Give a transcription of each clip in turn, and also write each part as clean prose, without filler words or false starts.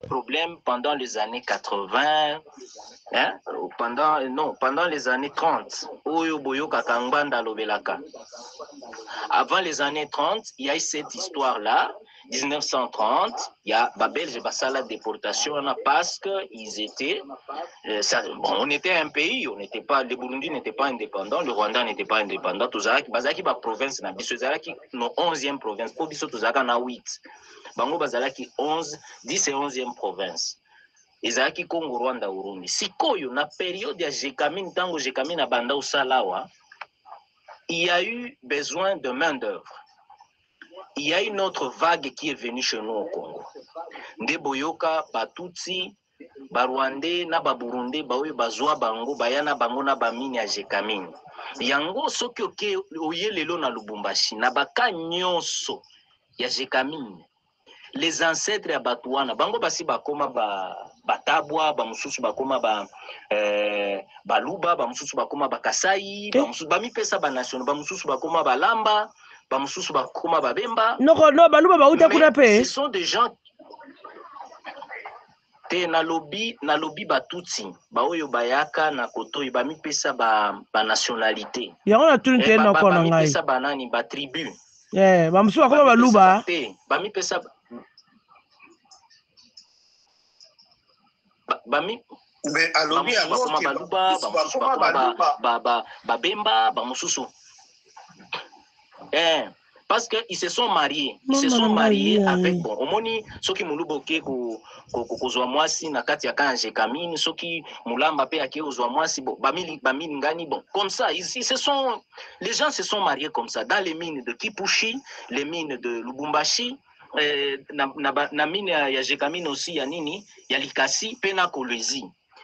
problème pendant les années 80, hein, pendant les années 30. Avant les années 30, il y a eu cette histoire-là. 1930, il y a Babel et Bassala déportation parce qu'ils étaient. On était un pays, on n'était pas, le Burundi n'était pas indépendant, le Rwanda n'était pas indépendant. Bazaki ba province na biso ezalaki no 11e province, po biso tozaka na 8. Bango bazalaki 11, 10 et 11e province. Ezalaki Congo, Rwanda, Burundi. Sikoyo na période ya Jekamine, tango Jekamine na banda usalawa, il y a eu besoin de main-d'œuvre. Il y a une autre vague qui est venue chez nous au Congo. Ndeboyoka, Batutsi, Barwandais, na Baburundais, Baoyo Bazwa Bango, Bayana Bango na Bamini ya Jekamine. Yango soki oke oye lelo na Lubumbashi, na baka nyonso ya Jekamine. Les ancêtres ya Batuana, Bango basi bakoma Batabwa, Bamususu bakoma Baluba, Bamususu bakoma Bakasai, Bamususu Bamipesa Banational, Bamususu bakoma Balamba, Bamususu bakoma Babemba. Non, Baluba bauta kuna pe. Ce sont des gens te na lobby Batutsi, Baoyo Bayaka na Kotoyi Bamipesa ba nationalité. Yango na tuni te na kona ngai. Bamipesa banani ba tribu. Bamususu bakoma Baluba. Bamipesa Bami bakoma Baluba, Bamususu bakoma Babemba, Bamususu. Parce qu'ils se sont mariés. Ils se sont mariés avec, bon, omoni, soki muluboke kozwa mwasi na kati ya kanje kamini, soki mulamba pe ake ozwa mwasi, bon, bamili ngani, bon, comme ça, les gens se sont mariés comme ça, dans les mines de Kipushi, les mines de Lubumbashi, na mine ya Jekamine aussi, ya nini, ya Likasi, pe na Kolwezi.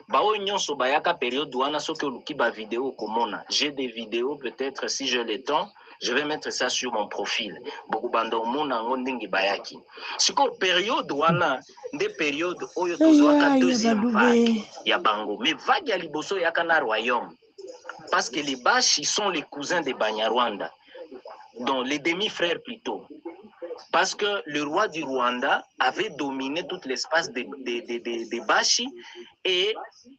Bao nyonso bayaka période wana soki oluki ba vidéo komona. J'ai des vidéos peut-être si j'ai le temps. Je vais mettre ça sur mon profil. Beaucoup bando mona ngondingi bayaki. Siko période wana des périodes oyo tozwaka deuxième vague ya bango. Mais vague ya liboso yaka na royaume. Parce que les Bashi sont les cousins des Banyarwanda. Donc les demi-frères plutôt. Parce que le roi du Rwanda avait dominé tout l'espace des Bashi. Et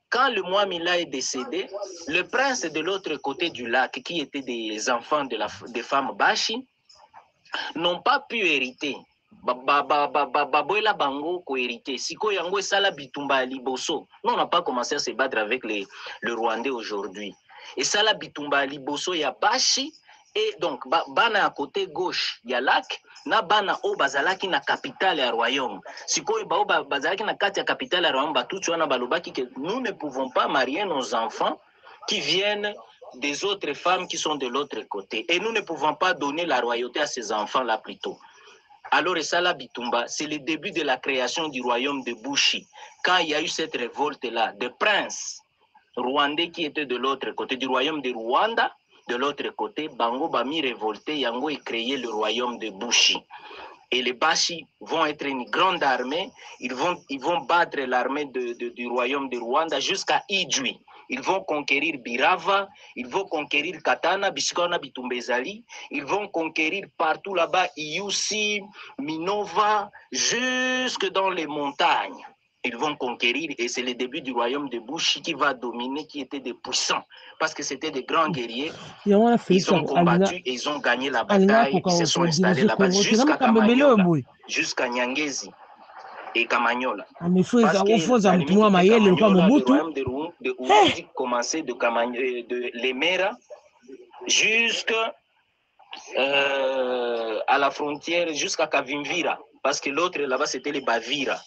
quand le Mwamila est décédé, le prince de l'autre côté du lac, qui étaient des enfants des femmes Bashi, n'ont pas pu hériter. Baboela bango ko hériter. Siko yango esala bitumba liboso. Nous on n'a pas commencé à se battre avec le Rwandais aujourd'hui. Et sala bitumba liboso ya Bashi. Et donc, bana à côté gauche, il y a lac, na bana o bazalaki na capitale ya royaume. Sikoy ba o bazalaki na kati ya capitale ya royaume, ba tout wana balobaki que nous ne pouvons pas marier nos enfants qui viennent des autres femmes qui sont de l'autre côté. Et nous ne pouvons pas donner la royauté à ces enfants-là plus tôt. Alors, Esala Bitumba, c'est le début de la création du royaume de Bushi. Quand il y a eu cette révolte-là, de princes rwandais qui étaient de l'autre côté, du royaume de Rwanda, de l'autre côté, Bango Bami révolté, Yango et créé le royaume de Bushi. Et les Bashi vont être une grande armée, ils vont battre l'armée du royaume de Rwanda jusqu'à Idjwi. Ils vont conquérir Birava, ils vont conquérir Katana, Biskona, Bitumbezali, ils vont conquérir partout là-bas, Iusi, Minova, jusque dans les montagnes. Ils vont conquérir et c'est le début du royaume de Bushi qui va dominer, qui étaient des puissants. Parce que c'était des grands guerriers. Ils ont combattu et ils ont gagné la bataille. Ils se sont installés là-bas jusqu'à Kamanyola, jusqu'à Nyangezi et Kamanyola. Parce que le royaume de Urundi commençait de Lemera jusqu'à la frontière, jusqu'à Kavimvira. Parce que l'autre là-bas, c'était les Bavira.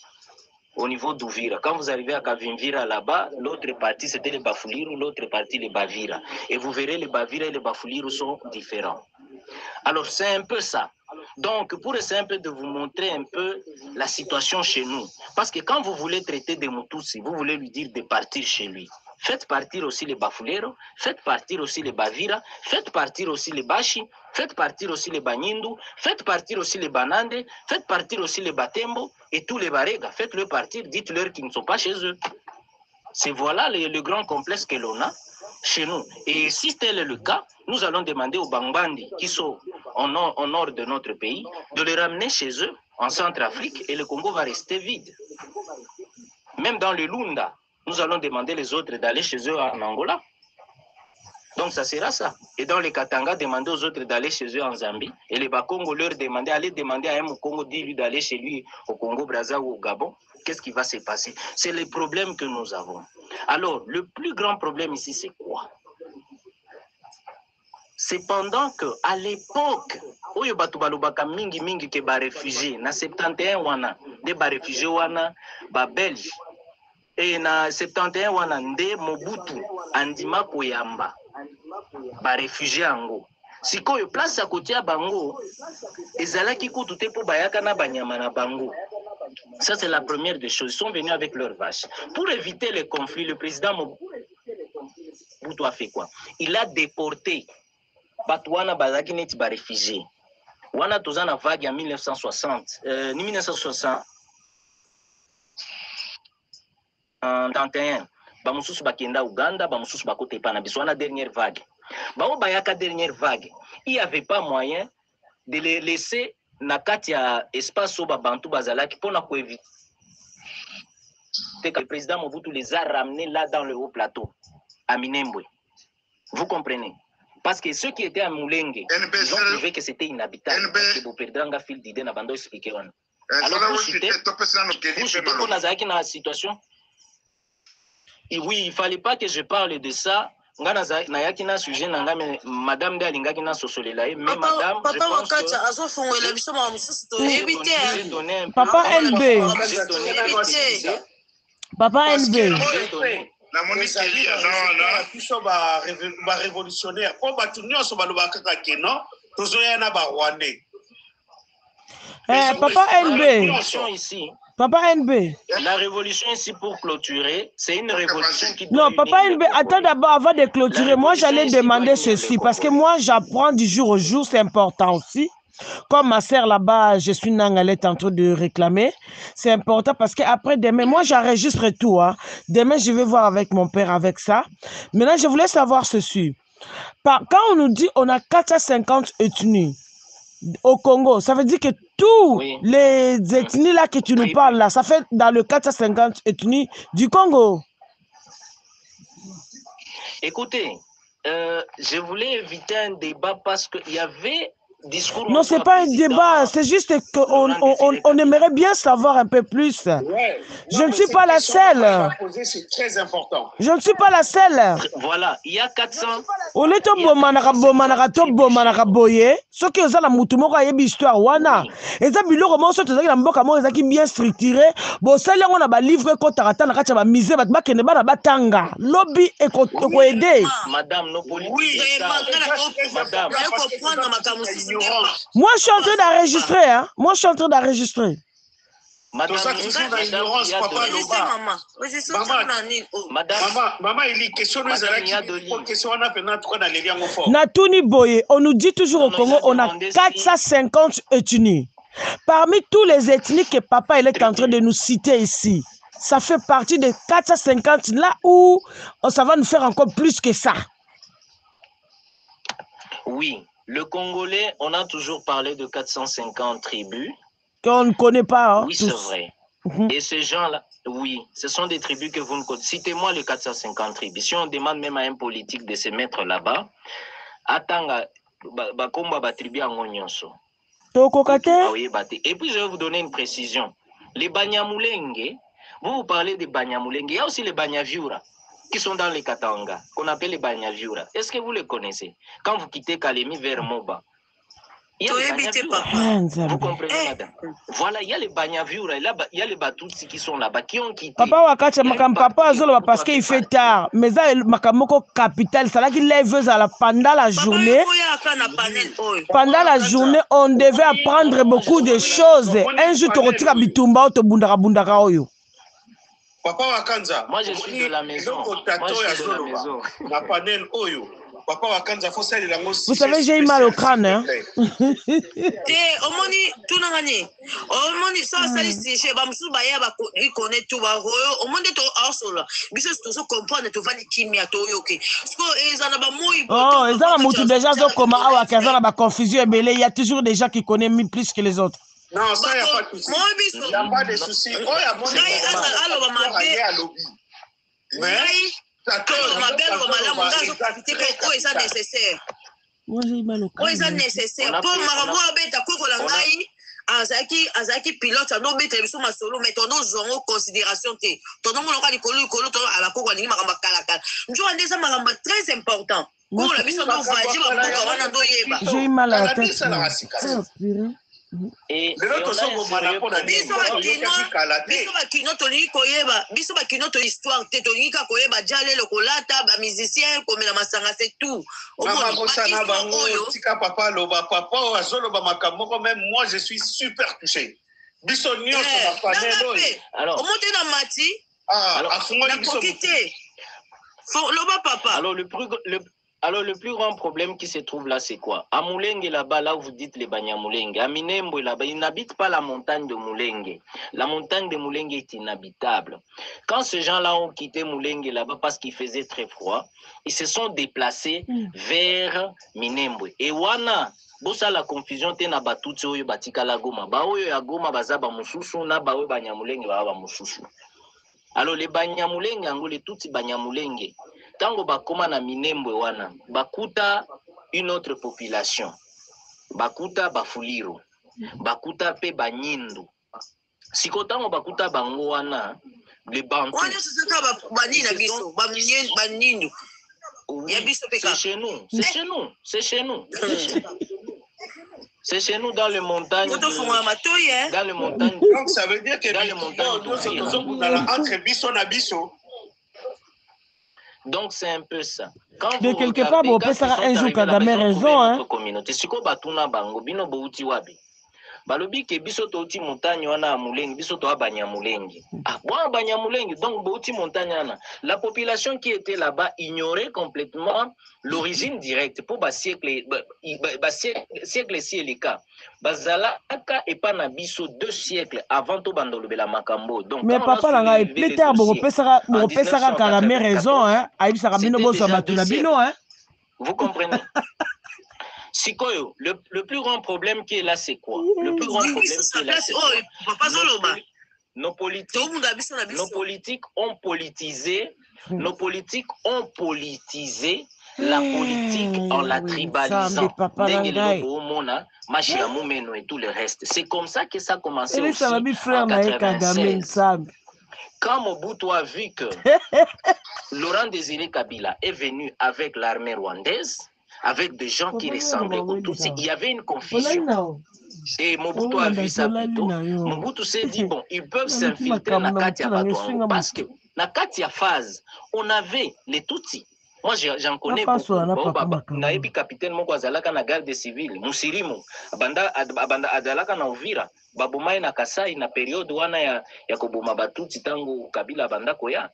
Au niveau d'Ouvira. Quand vous arrivez à Kavimvira là-bas, l'autre partie c'était les Bafuliru, l'autre partie les Bavira. Et vous verrez les Bavira et les Bafuliru sont différents. Alors c'est un peu ça. Donc pour essayer un peu de vous montrer un peu la situation chez nous. Parce que quand vous voulez traiter des Mutusi, vous voulez lui dire de partir chez lui. Faites partir aussi les Bafulero, faites partir aussi les Bavira, faites partir aussi les Bashi, faites partir aussi les Banyindu, faites partir aussi les Banande, faites partir aussi les Batembo et tous les Barega. Faites-le partir, dites-leur qu'ils ne sont pas chez eux. C'est voilà le grand complexe que l'on a chez nous. Et si tel est le cas, nous allons demander aux Bangbandi qui sont au nord de notre pays de les ramener chez eux en Centrafrique et le Congo va rester vide. Même dans le Lunda, nous allons demander les autres d'aller chez eux en Angola. Donc ça sera ça. Et dans les Katanga, demander aux autres d'aller chez eux en Zambie. Et les Bakongo leur demander, aller demander à un Congo dit lui d'aller chez lui au Congo, Brazza ou au Gabon. Qu'est-ce qui va se passer? C'est le problème que nous avons. Alors, le plus grand problème ici, c'est quoi? C'est pendant qu'à l'époque, oyo batu balobaka mingi mingi ke ba réfugiés na 71 wana, de ba réfugiés wana ba Belge. Et na 71 wana nde Mobutu andima koyamba ba réfugiés ango. Sikoyo place à côté à bango, ezalaki kutu te po bayaka na banyama na bango. Ça c'est la première des choses. Ils sont venus avec leurs vaches. Pour éviter les conflits, le président Mobutu a fait quoi? Il a déporté Batouana Bazaki neti ba réfugiés. Wana tozana vague en 1960, 1960. En 31, bamususu bakenda Uganda, bamususu bakote pana biso wana dernière vague. Bao bayaka dernière vague. Il n'y avait pas moyen de les laisser na kati ya espace au Bantu bazalaki pour na éviter que le président Mobutu les a ramenés là dans le haut plateau à Minembwe. Vous comprenez? Parce que ceux qui étaient à Moulenge, ils ont trouvé que c'était inhabitable. Parce que vous perdez un fil d'idée, n'a pas expliqué. Alors, vous chuter pour Nazaraki dans la situation. Et oui, il ne fallait pas que je parle de ça. Nayaki na sujet nanga mais madame de lingaki na sosolela mais madame je pense que Papa NB Papa NB na moniseli ya na biso ba révolutionnaire po batu nyonso balobaka kaka non tozoya na ba rwandais. Papa NB ici. Papa NB. La révolution ici pour clôturer, c'est une révolution qui... Non, Papa NB, attends d'abord avant de clôturer. Moi, j'allais demander ceci parce que moi, j'apprends du jour au jour, c'est important aussi. Comme ma sœur là-bas, je suis Nang, elle est en train de réclamer. C'est important parce qu'après demain, moi, j'enregistre tout. Hein. Demain, je vais voir avec mon père avec ça. Maintenant, je voulais savoir ceci. Quand on nous dit on a 450 ethnies au Congo, ça veut dire que tous les ethnies là que tu nous parles là, ça fait dans le 450 ethnies du Congo. Écoutez, je voulais éviter un débat parce qu'il y avait discours... Non, c'est pas un débat, c'est juste qu'on aimerait bien savoir un peu plus. Ouais. Je ne suis pas la seule. C'est très important. Je ne suis pas la seule. Voilà, il y a 400... On est au bomanaka boye. Ce qui est la moutumoko ayebi histoire wana. Et ça biloko mo so tozaki na mboka mo ezaki bien structuré. Bo sali yango na ba livre ko tarata na kati ba misé ba kende ba na batanga. Lobby et ko aider. Madame no politique. Oui, madame. Moi je suis en train d'enregistrer hein. Moi je suis en train d'enregistrer. Madame, Natuni Boye, on nous dit toujours au Congo, on a 450 ethnies. Parmi tous les ethnies que papa il est en train de nous citer ici, ça fait partie des 450 là où ça va nous faire encore plus que ça. Oui, le Congolais, on a toujours parlé de 450 tribus. Qu'on ne connaît pas. Hein, oui, c'est vrai. Et ces gens-là, oui, ce sont des tribus que vous ne connaissez. Citez-moi les 450 tribus. Si on demande même à un politique de se mettre là-bas, attanga, bakomba ba tribu en Onyonso. Et puis je vais vous donner une précision. Les Banyamulenge, vous parlez des Banyamulenge, il y a aussi les Banyaviura qui sont dans les Katanga, qu'on appelle les Banyaviura. Est-ce que vous les connaissez? Quand vous quittez Kalemi vers Moba, il y a les Banyaviura. Vous comprenez, madame? Voilà, il y a les Banyaviura, il y a les Batutsi qui sont là-bas, qui ont quitté. Papa Wakacha, papa Azolo, parce qu'il fait tard. Mais ça, Makamoko capital, c'est là qu'il lève pendant la journée. Pendant la journée, on devait apprendre beaucoup de choses. Un jour, tu retires à Bitumba, tu bundara bundara oyo. Papa Wakanza, moi je suis de la maison. Moi je suis de la maison. La panel oyo. Papa Wakanza, faut ça les vous savez, j'ai eu mal au crâne. Hein? Omoni, tout le monde. Omoni, ça, c'est chez Bamsou Baya, il connaît tout. Omoni, tu as solo. Bisous, tu comprends, tu vas les kimia, tu yoke. Oh, ils ont déjà comment il y a toujours des gens qui connaissent plus que les autres. Non, ça, il n'y a pas de souci. Il n'y a pas de souci. Oh, il y a mon Moi, j'ai mal au crâne. C'est nécessaire. Pour azaki pilote anobetela biso masolo mais tozonga considération te tozomona likolo abakoko balingi makambo akalakala nzoka nde eza makambo très important mpona biso novagi baboka wana ndoyeba J'ai mal à la tête. biso bakino to histoire te tolingi kaka koyeba ja lelo kolata bamusicien komela masanga se tout tika papa loba papa azoloba makambo moko même moi je suis super touché biso nyonso na panel oyo omonte na mati afungoli biso loba papa Alors, le plus grand problème qui se trouve là, c'est quoi? À Moulenge, là-bas, là où vous dites les Banyamulenge, à Minembwe, là-bas, ils n'habitent pas la montagne de Moulenge. La montagne de Moulenge est inhabitable. Quand ces gens-là ont quitté Moulenge, là-bas, parce qu'il faisait très froid, ils se sont déplacés vers Minembwe. Et wana, bosa la confusion, te na batutsi oyo batika la goma. Ba oyo ya goma bazaba mususu, na ba oyo Banyamulenge ba mususu. Alors, les Banyamulenge, les tutsi Banyamulenge, tango bakoma na Minembwe wana bakuta une autre population bakuta bafuliro bakuta pe banyindu siko tango bakuta bango wana le bantu wana sasa banina biso banyindu ya biso pe c'est chez nous c'est chez nous dans les montagnes dans les montagnes donc ça veut dire que dans les montagnes entre biso na biso. Donc c'est un peu ça. Quand de quelque part, bon, ça un jour quand même raison, hein. Communauté, si ko batuna bango bino bouti wabi. Balobi ke biso toti montagne wana Moulenge, biso to Banyamulenge. Ah, bon Banyamulenge, donc bouti montagne wana. La population qui était là-bas ignorait complètement l'origine directe pour siècle si les cas. Bazala aka et pas na biso 2 siècles avant to bandolobe la makambo. Donc mais papa la plus tard bon pesara quand même raison hein. Aïe ça bino boso batuna bino hein. Vous comprenez? Sikoyo, le plus grand problème qui est là, c'est quoi? Le plus grand problème qui est là, c'est quoi? Nos politiques ont politisé, la politique en la tribalisant. Et tout le reste. C'est comme ça que ça a commencé aussi en 1996. Quand Mobutu a vu que Laurent Désiré Kabila est venu avec l'armée rwandaise, avec des gens qui ressemblaient aux Tutsis, il y avait une confusion. Et Mobutu a vu ça plutôt. Mobutu s'est dit, bon, ils peuvent s'infiltrer dans la Katia Batouango parce que dans la Katia phase, on avait les Tutsis. Moi, j'en connais beaucoup. Naebi capitaine Moko Azalaka na garde civile, Musirimo, Adalaka na Uvira, Babomai na Kasai na période wana ya Koboma Batutsi tango Kabila Banda Koya.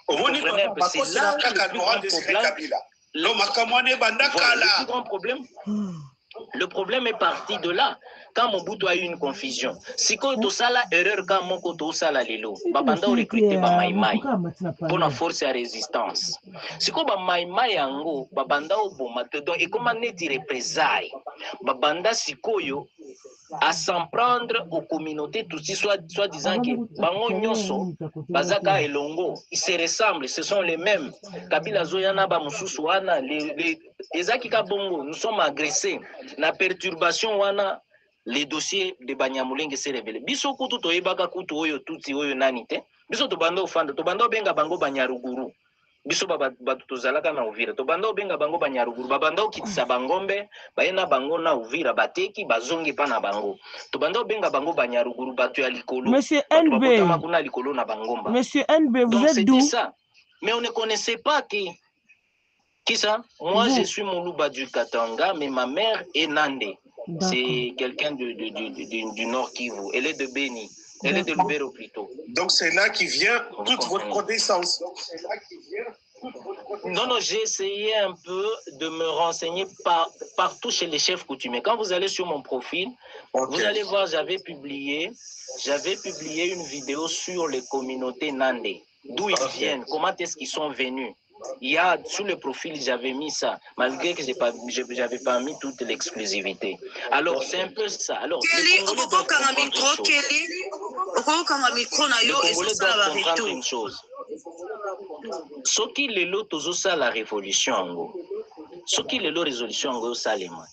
C'est là le problème est parti de là. Quand Mobutu a eu une confusion, si tout ça la erreur quand Moko tout ça la lelo, Babanda recruté ba Maïmaï pour la force à résistance. Si ko ba Maïmaï ango, Babanda oboma donc et comment neti représailles. Babanda sikoyo à s'en prendre aux communautés tout soit disant que bango nyonso bazaka elongo ils se ressemblent, ce sont les mêmes. Kabila Zoyana ba mususu wana les ezaki kabongo nous sommes agressés na perturbation wana les dossiers de Banyamulenge se révélent. Biso kutu to ebaka kutu oyo tuti oyo nanite. Biso to bando fanda to bando benga bango Banyaruguru. Biso batu tozalaka na Uvira. To bando benga bango Banyaruguru. Babando kitisa bangombe, baena bango na Uvira bateki bazongi pa na bango. To bando benga bango Banyaruguru batu ya likolo. Monsieur NB. Monsieur NB, vous êtes d'où? Ça. Mais on ne connaissait pas qui ça? Moi je suis Moulouba du Katanga, mais ma mère est Nande. C'est quelqu'un du Nord Kivu. Elle est de Beni. Elle est de Lubero plutôt. Donc c'est là qui vient toute votre connaissance. Non, j'ai essayé un peu de me renseigner partout chez les chefs coutumiers. Quand vous allez sur mon profil, vous allez voir, j'avais publié une vidéo sur les communautés Nandé. D'où ils viennent, comment est-ce qu'ils sont venus. Il y a, sous le profil, j'avais mis ça, malgré que je n'avais pas mis toute l'exclusivité. Alors, c'est un peu ça. Alors, les Congolais doivent comprendre une chose. Ce qui est l'autre, la révolution, ce qui est la résolution,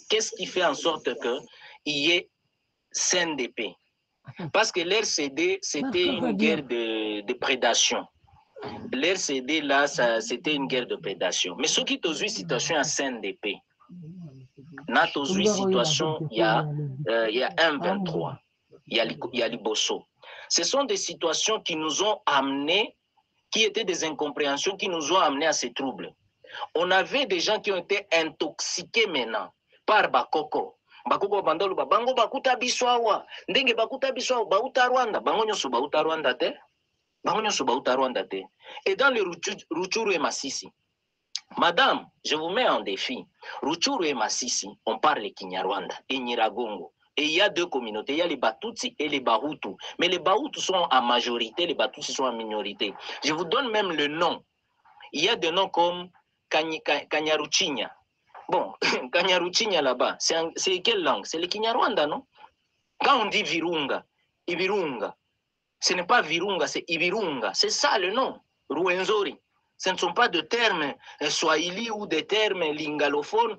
qu'est-ce qui fait en sorte qu'il y ait CNDP? Parce que l'RCD, c'était une guerre de prédation. L'RCD, là, c'était une guerre de prédation. Mais ce qui est une situation à CNDP, dans une situation, il y a un 23, il y a Liboso. Ce sont des situations qui nous ont amenés, qui étaient des incompréhensions, qui nous ont amenés à ces troubles. On avait des gens qui ont été intoxiqués maintenant par Bakoko. Bakoko bandolo bango bakuta biswawa ndenge bakuta biswawa bauta Rwanda bango nyoso bauta Rwanda te bango nyoso bauta Rwanda te. Et dans le Rutshuru et Masisi, madame, je vous mets en défi. Rutshuru et Masisi, on parle Kinyarwanda et Nyiragongo. Et il y a deux communautés, il y a les Batutsi et les Bahutu. Mais les Bahutu sont en majorité, les Batutsi sont en minorité. Je vous donne même le nom. Il y a des noms comme Kanyaruchinya. Bon, Kanyaruchinya là-bas, c'est quelle langue? C'est le Kinyarwanda, non? Quand on dit Virunga, Ibirunga, ce n'est pas Virunga, c'est Ibirunga. C'est ça le nom. Ruenzori. Ce ne sont pas de termes swahili ou des termes lingalophones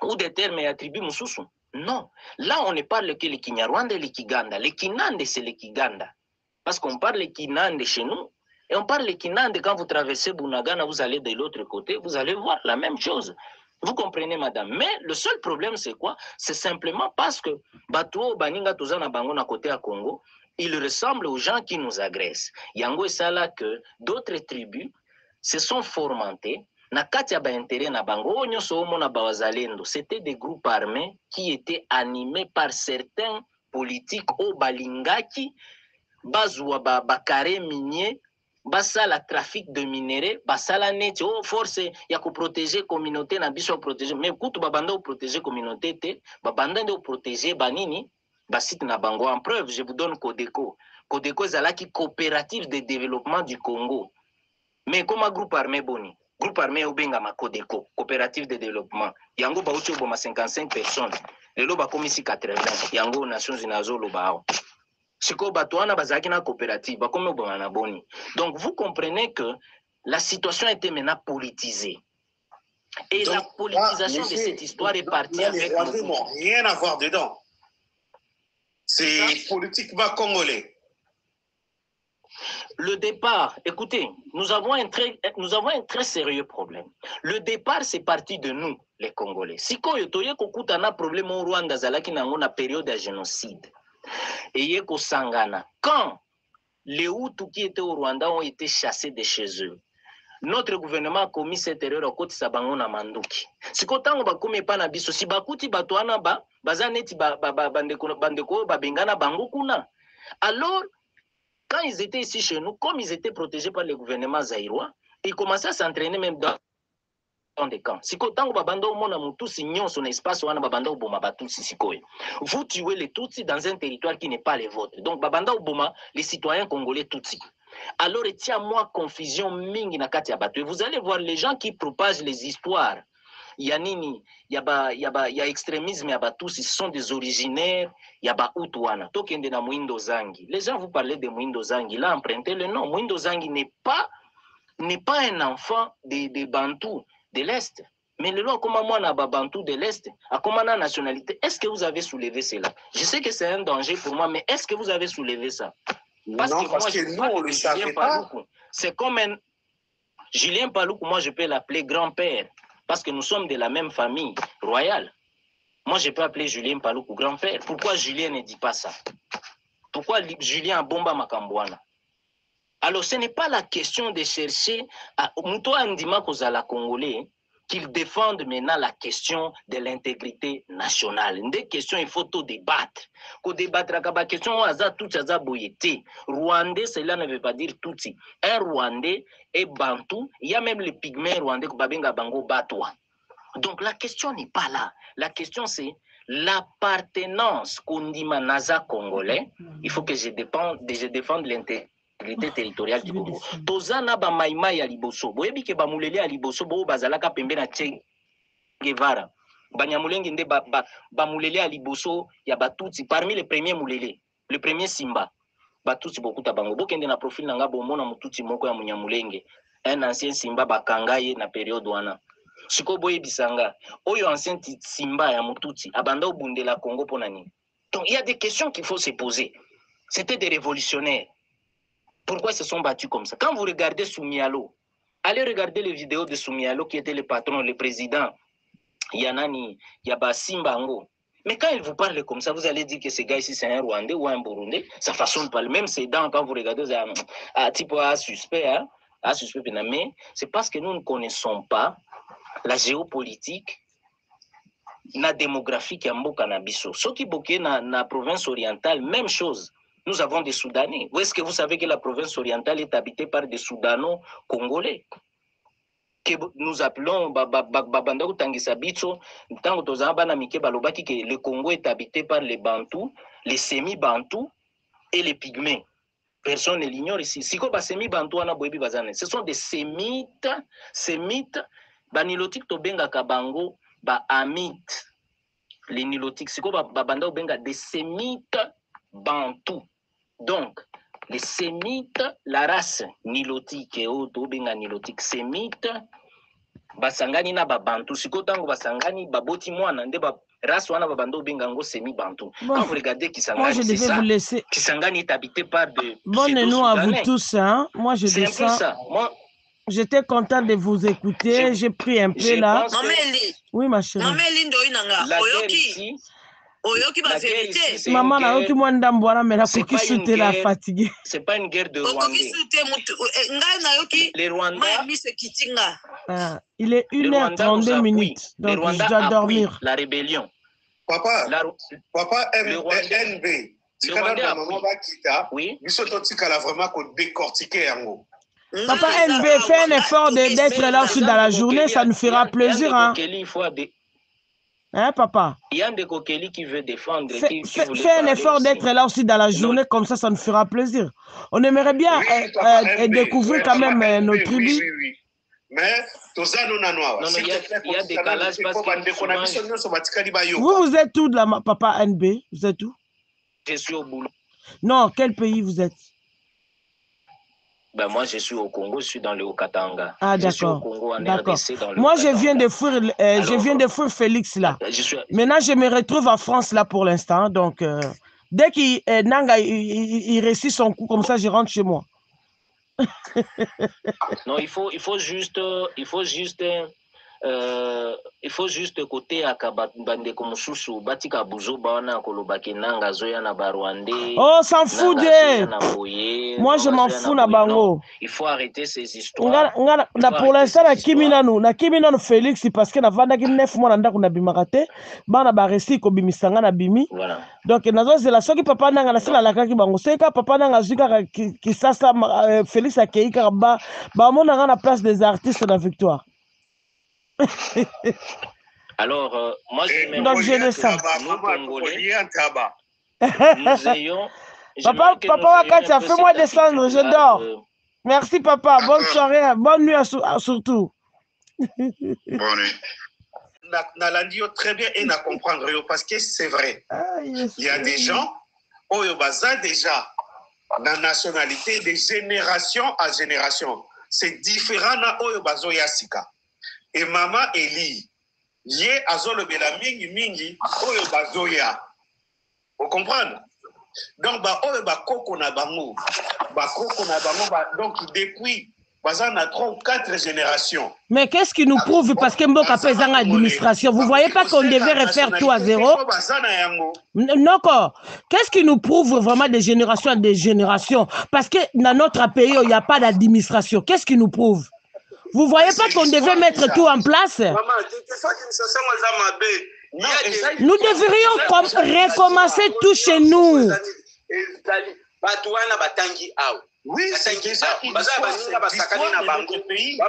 ou des termes attribués Mususu. Non. Là, on ne parle que le Kinyarwanda et le Kiganda. Le Kinande, c'est le Kiganda. Parce qu'on parle le Kinande chez nous. Et on parle le Kinande, quand vous traversez Bunagana, vous allez de l'autre côté, vous allez voir la même chose. Vous comprenez, madame. Mais le seul problème, c'est quoi? C'est simplement parce que Batuo, Baninga, Tozana, Bango, à côté à Congo, ils ressemblent aux gens qui nous agressent. Yango et ça là que d'autres tribus se sont fourmentées. C'était des groupes armés qui étaient animés par certains politiques au Balingaki, Bazouba Bakare minier, basala trafic de minéraux, basala net, oh force ya ko protéger communauté na biso protéger, mais kutu babanda o protéger communauté te, babanda de protéger banini, basite na bango en preuve, je vous donne Codeco. Codeco zalaki coopérative de développement du Congo. Mais comme un groupe armé boni, groupe armé obenga ma Codeco, coopérative de développement. Yango ba uchi boma 55 personnes. Lelo ba komisi 80, yango Nations Unies lo bao. Siko batouana bazaki na coopérative, ba komi boma na boni. Donc vous comprenez que la situation était maintenant politisée. Et donc, la politisation de cette histoire est partie avec les n'ont rien à voir dedans. C'est politiquement congolais. Le départ, écoutez, nous avons un très sérieux problème. Le départ, c'est parti de nous, les Congolais. Si on a un problème au Rwanda, il y a une période de génocide. Et il y a Sangana. Quand les Hutus qui étaient au Rwanda ont été chassés de chez eux, notre gouvernement a commis cette erreur au côté Sabango na Manduki. Si kotango ba komi pa na biso si bakuti batwana ba bazaneti bandeko babengana bango kuna. Alors quand ils étaient ici chez nous, comme ils étaient protégés par le gouvernement zaïrois, ils commençaient à s'entraîner même dans des camps. Si kotango babanda au mona mutusi nyon son espace wana babanda oboma batusi sikoy. Vous tuez les Tutsis dans un territoire qui n'est pas le vôtre. Donc babanda oboma les citoyens congolais Tutsis. Alors, il y a moins confusion mingi na kati ya batu. Vous allez voir les gens qui propagent les histoires. Il y a nini, il y a extrémisme, il y a tous, ils sont des originaires, il y a Utuana. Tokende na Mwindo Zangi. Les gens vous parlez de Mwindo Zangi. Là, empruntez le nom. Mwindo Zangi n'est pas un enfant des Bantous de l'Est. Mais le loi, comment moi, n'a pas Bantou de l'Est, à comment la nationalité, est-ce que vous avez soulevé cela? Je sais que c'est un danger pour moi, mais est-ce que vous avez soulevé ça? Parce non, que parce moi, que nous, on ne le savait pas. C'est comme un... Julien Paloukou, moi, je peux l'appeler grand-père, parce que nous sommes de la même famille royale. Moi, je peux appeler Julien Paloukou grand-père. Pourquoi Julien ne dit pas ça? Pourquoi Julien a bomba Makambouana? Alors, ce n'est pas la question de chercher à... Mouto Andima Kozala Congolais, qu'ils défendent maintenant la question de l'intégrité nationale. Des questions, il faut tout débattre. Qu'on débattre, la question, Rwandais, cela ne veut pas dire Tutsi. Un Rwandais est Bantou, il y a même les pygmées Rwandais, Babenga Bango Batwa. Donc la question n'est pas là. La question, c'est l'appartenance qu'on dit Naza congolais. Il faut que je défende l'intégrité l'intégrité territoriale du Congo. Tozana ba maïma ya liboso. Boyebi ke ba mulele ya liboso bo bazalaka pembe na Che Guevara. Banyamulenge nde ba mulele ya liboso ya Batutsi parmi les premiers mulele. Le premier Simba. Batutsi bokuta bango. Bokende na profil nanga bomona mututsi moko ya Munyamulenge. Un ancien Simba bakangaye na période wana. Siko boye bisanga. Oyo ancien Simba ya mututsi abanda obundela Congo pona nini. Donc il y a des questions qu'il faut se poser. C'était des révolutionnaires. Pourquoi ils se sont battus comme ça? Quand vous regardez Soumialo, allez regarder les vidéos de Soumialo qui était le patron, le président. Yanani, Yaba Simbango. Mais quand il vous parle comme ça, vous allez dire que ce gars ici c'est un Rwandais ou un Burundais. Sa façon de parler, même ses dents, quand vous regardez, c'est type suspect, hein? Suspect, mais c'est parce que nous ne connaissons pas la géopolitique, la démographie qui est en Bokanabiso. Ce qui est dans la province orientale, même chose. Nous avons des Soudanais. Où est-ce que vous savez que la province orientale est habitée par des Soudano-Congolais? Que nous appelons Babandao Tangisabitso, le Congo est habité par les Bantous, les semi-Bantous et les Pygmées. Personne ne l'ignore ici. Ce sont des sémites, banilotique tobenga kabango, ba amite. Les nilotiques, c'est quoi babanda benga des sémites bantous. Donc, les sémites, la race nilotique et auto benga nilotique sémite, basangani na babantu. Siko tango basangani baboti mwana nde ba race wana babando benga ngo sémi bantou. Quand vous regardez Kisangani, c'est ça. Kisangani est habité par de bonne nuit à vous tous, hein. Moi je c'est un peu ça. Moi j'étais content de vous écouter. J'ai pris un peu là. Oui, ma chérie. Maman, la vérité, c'est pas une guerre de Rwandais. Les Rwandais, il est 1h32 minutes. Donc je dois dormir. La rébellion. Papa, papa NB. Oui. Papa NB, fais un effort d'être là aussi dans la journée, ça nous fera plaisir. Hein, hein papa? Il y a des coquelis qui veut défendre. Fais un effort d'être là aussi dans la journée, comme ça nous fera plaisir. On aimerait bien découvrir quand même nos tribus. Mais non, il y a des décalages parce que vous êtes où de la papa NB? Vous êtes où? Je suis au boulot. Non, quel pays vous êtes? Ben moi, je suis au Congo, je suis dans le Haut-Katanga. Ah, d'accord. Moi, je viens de fuir Félix, là. Maintenant, je me retrouve en France, là, pour l'instant. Donc, dès qu'il il réussit son coup, comme ça, je rentre chez moi. Non, il faut juste côté à Kabande comme Soussou, Batika Bouzo, Bana, Kolobakinanga, Zoya, Nabarwande. Oh, s'en fout de. Moi, je m'en fous, Nabango. Il faut arrêter ces histoires. Pour l'instant, na Kiminano Félix, parce que na vanda ki 9 mois nanda kuna bimarate, bana ba resti ko bimisanga na bimi. Voilà. Donc nazo zela soki papa nanga na sala lakaki bango. Seka papa nanga zuka ki sasa Félix akeika ba mona na place des artistes na victoire. Alors, moi, je donc je le sens. Nous ayons... Papa Wakatia, fais-moi descendre, je dors. Merci papa, bonne soirée, bonne nuit surtout. Bonne nuit. Nalandio très bien et à comprendre parce que c'est vrai. Il y a des gens, Oyobaza déjà, dans la nationalité, de génération à génération. C'est différent na Oyobazo Yasika. Et maman Eli, yé azolo bela mingi oyo bazoya. Vous comprenez? Donc oyo koko na bango donc depuis bazan a 3 ou 4 générations. Mais qu'est-ce qui nous prouve parce que Mboka pèse en administration? Vous voyez pas qu'on devait refaire tout à zéro? Non, qu'est-ce qui nous prouve vraiment des générations à des générations? Parce que dans notre pays, il n'y a pas d'administration. Qu'est-ce qui nous prouve? Vous ne voyez pas qu'on devait mettre tout en place? Nous devrions recommencer tout chez nous. Oui, c'est déjà une histoire de notre pays.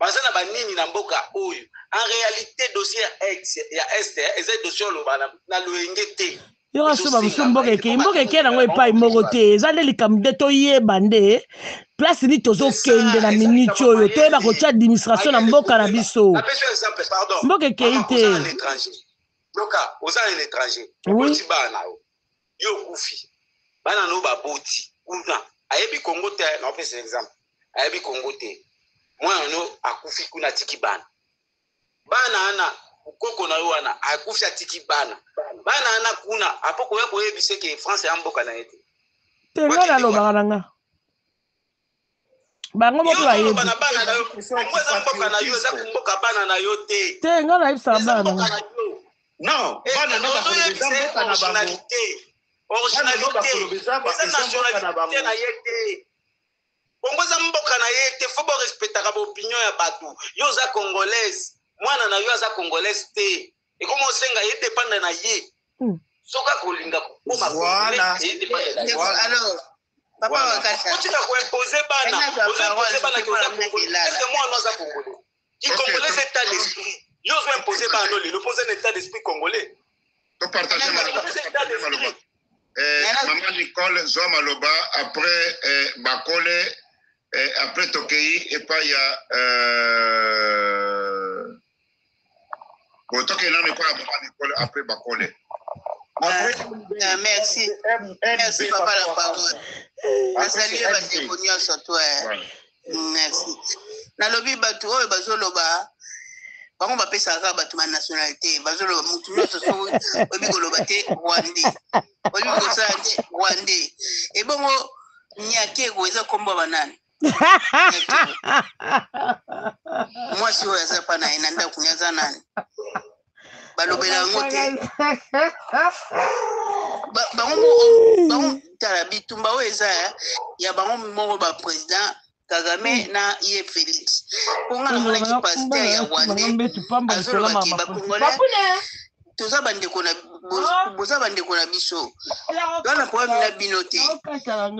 bazana banini na mboka oyo en réalité dossier ex ya est eza dossier lobana na loengete yo so ba mboka ke na ngwe pa imoko te eza le likamde to yeba nde place ni tozo kende na minute oyo to ba ko tia administration na mboka na biso mboka ke ite doka oza un étranger boti bana yo kufi bana no ba boti kuna ayebi Congo te na opesa exemple ayebi Congo te mwana no akufi kuna tiki bana ana ukoko na yo wana akufi atiki bana ana kuna apoko ya koyebise ke France ya mboka na yete te ngala lo baranga bango moko ba yebi bana na yo mboka mboka na yo za kumboka bana na yo te te ngala ibisa bana non bana no ba mboka na bango originalité nationalité na yete ongoza mboka na yete faut ba respecter ba opinion ya batu yo za congolaise mwana na yo aza congolaise te et comment senga yete panda na ye soka kolinga ko voilà alors papa wakasha tu vas imposer bana que moi non za congolais qui congolais c'est état d'esprit yo zo imposer bana le poser un état d'esprit congolais to partager maloba maman Nicole zo maloba après bakole après tokei et pas ya toke na ne kwa maman Nicole après bakole merci merci papa la parole salut ba témoignage sur toi merci na lobi batu oyo bazoloba bango bapesaka bato ba nationalité bazoloba mutu nyonso so oyebi koloba te rwandais oyebi kosala te rwandais ebongo nyakego eza kombo banani mwasi oyo aza pa na ye na ndako ni aza nani balobela yango te bango tala bitumba oyo eza ya bango moko baprésident Kagame na ye Félix ponga na mona ki pasteur ya Rwanda azoloba ki bakongolais toza bandeko na biso wana problème na bino te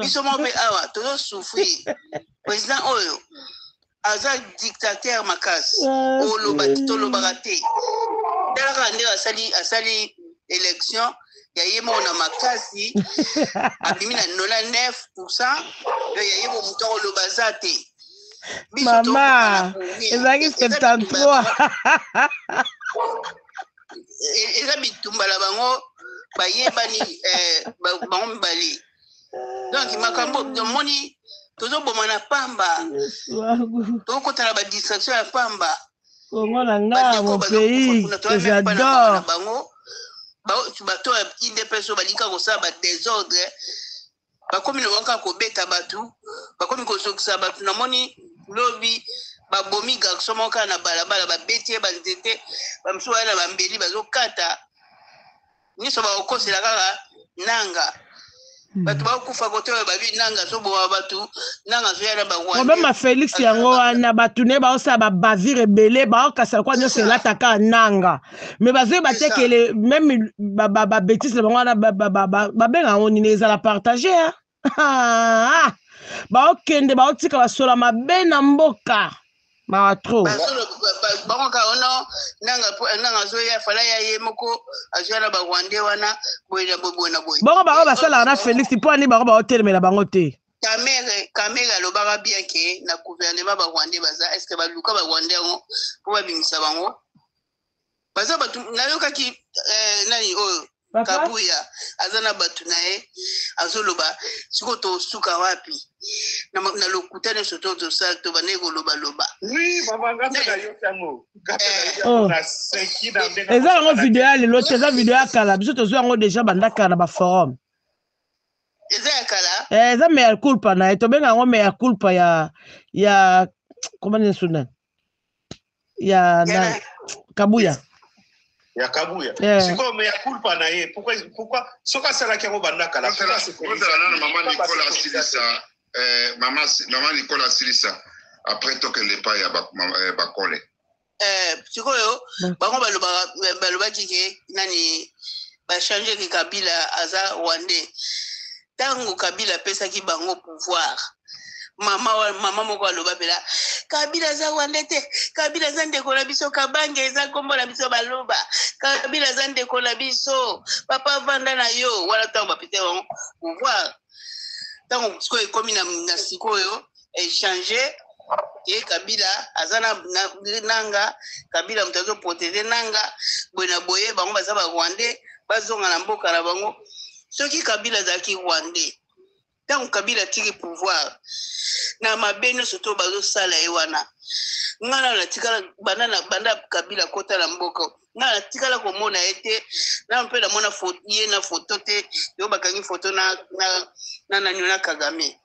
biso mo pe awa tozo souffrir président oyo aza dictateur makasi oloba tolobaka te dalaka nde asali élection ya ye mona makasi abimi na 99% ya ye bo muto oloba za te mama ezaki 73 eza bitumba la bango bayebani bango mibale donc makambo moni tozoboma na pamba tokotala ba distraction ya pamba Congo na nga mon pays que j'adore bango bato IDPS balika kosala ba désordre bakomi na wanka kobeta batu bakomi kozokisa batu namoni lobi babomi garçon moka na balabala babeti banzete bamsuwa na bambeli bazokata niso bakosela kaka nanga batu bakufa kote babi nanga so bowa batu nanga so yana bawanda Obama Félix yango wana batu ne baosa ba bavire ebele baokasa kwa nyoso elataka nanga mais bazoye batekele même ba bêtise bango wana babenga ngo nini ezala partager baokende baotika basola mabe na mboka maatro bango ka ono nanga zo ya fala ya ye moko azala ba Rwandais wana boyena boyena boy bango bango basala na Félix po ani bango baotelemela bango te Kamera lobaka bien que na gouvernement ba Rwandais baza est-ce que ba luka ba Rwandais ngo po babimisa bango baza batu nayoka ki nani oyo Kabuya azana batu nae azoloba siko to suka wapi na lokutane soto to sa to banego loba oui mama ngata yo tango na seki na ndenga eza ngo video le lote eza video akala biso to zo ngo déjà bandaka na ba forum eza akala eza mea culpa na to benga ngo mea culpa ya comment dire suna ya na Kabuya ya Kabuya siko me ya culpa na ye pourquoi soka sala ki ngo bandaka la sala na maman Nicolas Silisa maman Nicolas Silisa après to que le pa ya bakole siko yo bango baloba ki nani ba changer ki Kabila aza Rwandais tango Kabila pesa ki bango pouvoir mama moko aloba bela Kabila za Rwandete, Kabila za ndeko na biso Kabange za kombo na biso baloba. Kabila za ndeko na biso papa vanda na yo wala tango bapite on pouvoir. Tango siko ekomi na sikoyo échanger et Kabila azana nanga Kabila mutazo protéger nanga bwena boye bango baza ba Rwandais bazonga na mboka na bango soki Kabila za ki Rwandais tant Kabila tiki pouvoir na mabeno soto bazo sala ewana ngana na tikala banda Kabila kota na mboka ngana tikala ko mona ete na mpela mona photo ye na photo te yo bakangi photo na nyona Kagame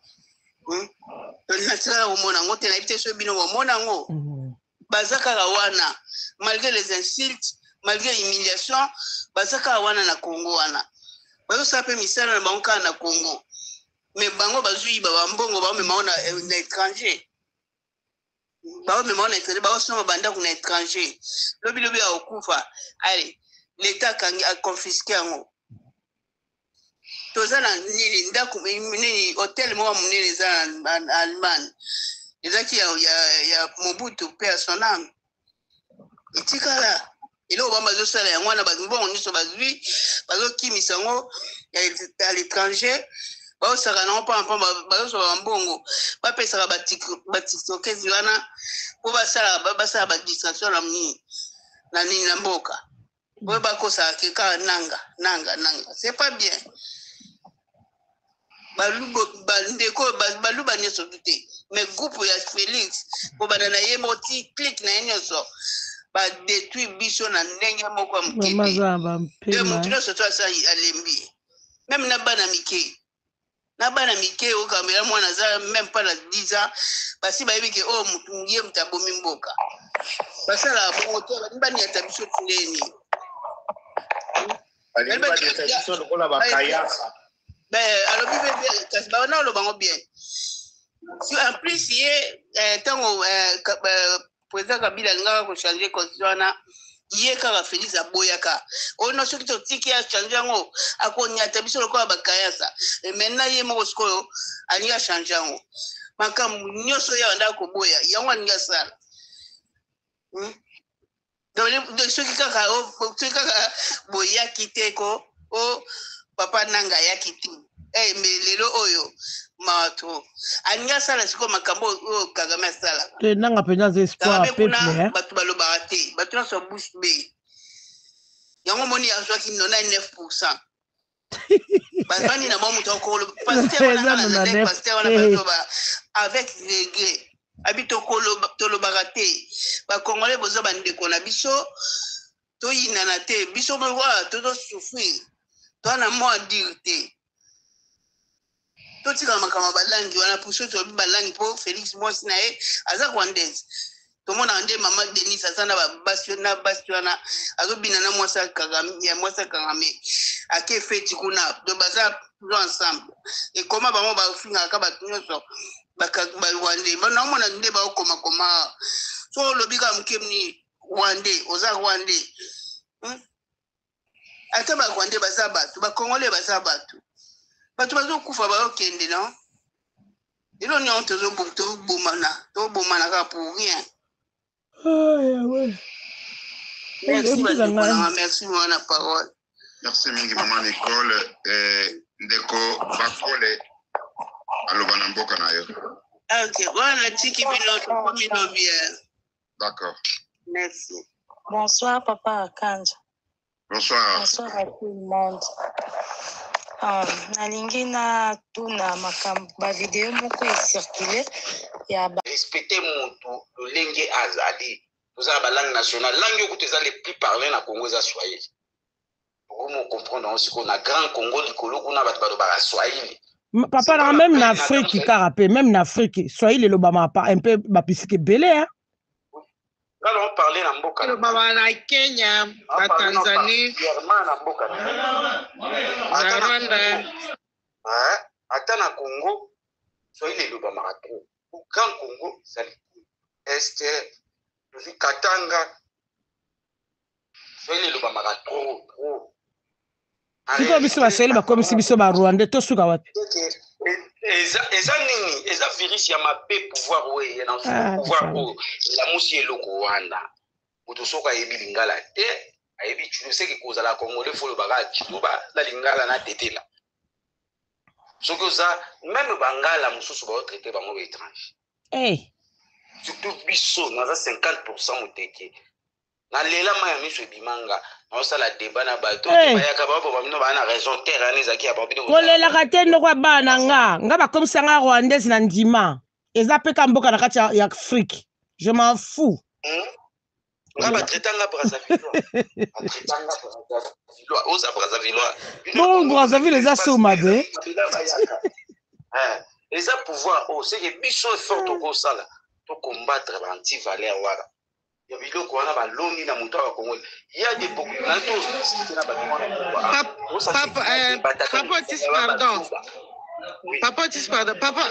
na tikala ko mona ngote na ite so bino ko mona ngo bazaka wana malgré les insultes malgré l'humiliation bazaka wana na Congo wana bazo sape misala na bango na Congo mais bango bazui ba mbongo ba mema na étranger ba mema na étranger ba soma banda ku na étranger lobi ya okufa allez l'état kangi a confisqué ngo tozana nili ndaku nini hôtel mo munene za Allemagne ezaki ya Mobutu père son âme itikala ilo ba mazo sala ya mwana ba mbongo niso bazui bazo kimisa ngo à l'étranger ba osaka na pa ba so ba mbongo ba pesa ba tikokezi wana ko ba sala ba distraction na nini na mboka bo ba ko sa ke ka nanga c'est pas bien baluba nyoso dute mais groupe ya Félix ko banana ye moti click na nyoso ba détruire biso na ndenge moko mkete de mutino soto asa alembi même na bana mike o kamera mwana za même pas na 10 ans basi ba yebike o mutungie mtabomi mboka basala bongo to bani ya tabiso tuleni bani ba tabiso lokola bakayasa alors bibe ba na lo bango bien si en plus ye tango président Kabila ngaka ko changer constitution ye kaka Félix aboyaka ono soki to tiki ya changer ngo akonyata biso lokola bakayasa maintenant ye moko sikoyo ani ya changer ngo makambo nyoso ya nda ko boya yango ani ya sala donc soki kaka boya kiteko o papa nanga ya kiti mais lelo oyo mato anya sala siko makambo o Kagame sala te nanga penya espoir peuple batu baloba te batu na so bouche be yango moni azwa ki 99% bani na mamu to ko pasteur na ba avec regret habito ko lo baraté ba congolais bozo bandeko na biso to yinana te biso mo to souffrir to na mo dirté totika makama balangi wana puso to balangi po Félix Mosi na e aza Rwandaise to mona ande mama Denis azana bastiona azobina na mwasa Kagame ake feti kuna do baza ensemble et comment ba mo ba finga ka ba tunyoso ba Rwandais bana mona nde ba koma so lobika mkemni Rwandais oza Rwandais ata ba Rwandais baza batu ba Congolais baza batu batu bazo kufa ba okende non ilo ni honte zo bomana ka pour rien ouais merci pour la parole merci mingi maman Nicole ndeko bakole alobana mboka na yo ok voilà tiki bino bien d'accord merci bonsoir papa Kanja bonsoir à tout le monde nalingi na tuna makambo ba video moko circuler ya respecter mutu lolenge azali tozala ba langue nationale langue okuti eza le plus parlé na Congo eza Swahili okomo comprendre aussi qu'on a grand Congo likolo kuna bato balobaka Swahili papa na même na Afrique karape même na Afrique Swahili lobama un peu bapisike belé hein. Quand on parlait na mboka na Kenya, na Tanzanie, na mboka na Rwanda, ata na Congo, Swahili lobama trop. Au Grand Congo, ça est Katanga, Swahili lobama trop. Biko biso ba Swahili ba comme si biso ba Rwanda to suka wapi. eza nini eza virus ya mabe pouvoir oyo na pouvoir oyo elamusi eloko wana moto soki ayebi lingala te ayebi tshulu seki kozala congolais fo olobaka tshulu baza lingala na tetela soki oza meme bangala mosusu baotraite bango baétranger surtout biso naza 50% moteke nalela ma ya miso ebimanga naosala débat na bato bayaka bapo bamino baa na raison terre ane ezalaki ya babino kolelaka te ndoko ya bana nga bakomisanga rwandaise na ndima eza mpe ka mboka na kati ya afrique je m'en fous nga batraitanga Brazzaville oza Brazzaville bon Brazzaville eza so mabe eza pouvoir oyo seke biso effort tokosala tocombattre baantivaleur wana ya biloko wana balongi na moto ya Congo ya des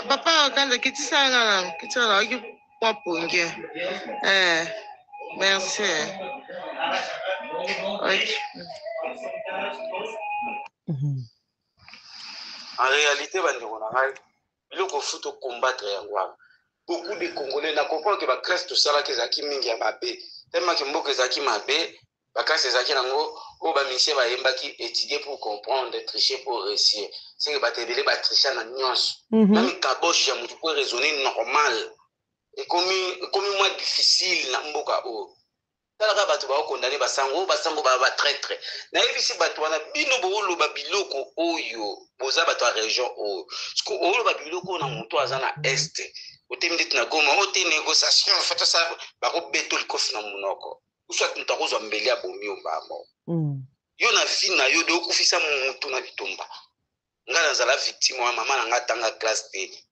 Papa kanza kitisa oki popunge merci en réalité bandeko na ngai biloko fu tocombattre yango wana beaucoup de Congolais na comprendre que ba classe to sala ke zaki mingi ya mabe tellement que mboka zaki mabe ba classe zaki nango o ba misie ba yembaki étudier pour comprendre tricher pour réussir c'est que ba tebele ba tricher na nyonso même kabosh ya mutu pour raisonner normal et comme moins difficile na mboka o tala ba to ba condamner ba sango ba traître na ebisi ba to wana bino bo lo ba biloko oyo boza ba to région o parce que o lo ba biloko na mutu azana est otemdi na goma ote négociation fata sa bako beto likofi na munoko uswa ntakozwa mbeli ya bomi ombamo yo na vie na yo de okufisa mutu na bitomba ngala nzala victime wa mama na ngatanga classe D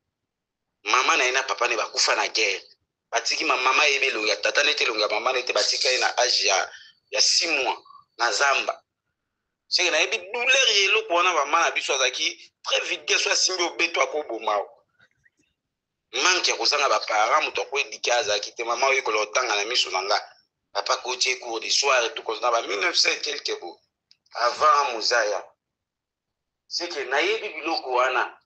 mama na ina papa ne bakufa na guerre batiki mama yebe lo ya tata nete lo ya mama nete batika ina âge ya 6 mois na zamba c'est na yebi douleur yelo kona mama na biso azaki très vite soit simbi obeto akobomao manque ya kozanga baparent moto akoedike azalaki te mama oyo kolotanga na miso na nga papa kotie cours de soir tout kozana ba 1900 quelque bo avant mozaya c'est que nayebi biloko wana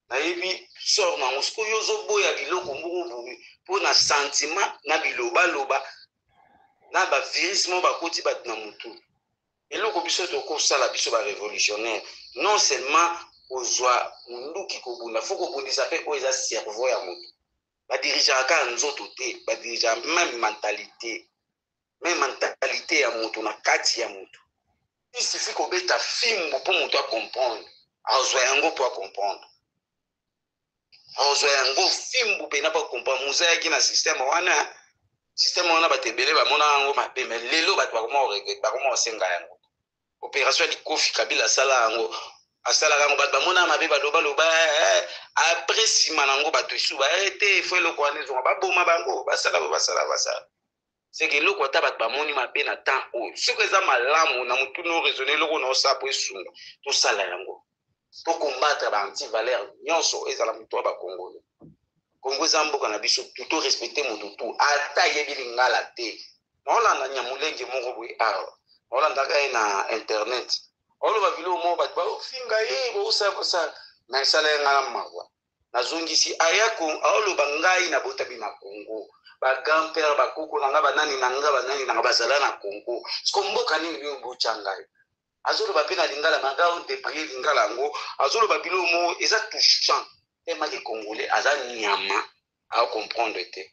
nayebi sort na mosiko yo zoboya biloko mbungu pour na sentiment na biloba loba na ba virus mo bakoti bat na mutu eloko biso tokosala biso ba révolutionnaire non seulement ozwa munduki kobunda foko bundisa pe oza cerveau ya mutu ba dirigeant ka nzoto te ba dirigeant même mentalité ya mutu na kati ya mutu il suffit ko beta fimbo pour mutu a comprendre azwa yango pour comprendre azwa yango fimbo pe na pas comprendre muzaya ki na système wana batebele ba mona yango mabe mais lelo ba comment osenga yango opération di Kofi Kabila sala yango asala kango bato bamona mabe baloba après sima nango bato isuba te fo eloko wana ezonga baboma bango basala c'est que eloko ata bato bamoni mabe na temps oyo soki eza malamu na motu no raisonne eloko na osala po esunga tosala yango tokombatre baantivaleur nyonso ezala motu wa bakongole kongo eza mboka na biso tuto respecte motu tu ata yebi lingala te naolanda nyamulenge moko boye awa naolandaka ye na internet oloba bilo mo bat ba ofinga ye bo sa na sala ngala mawa nazongisi ayako oloba ngai na botabi na Congo ba grand-père ba koko na ngaba nani na ngaba bazala na Congo skomboka ni yo bochanga azoloba pe na lingala magao de prier lingala ngo azoloba bilo mo eza touchant tellement que congolais azan nyama a comprendre te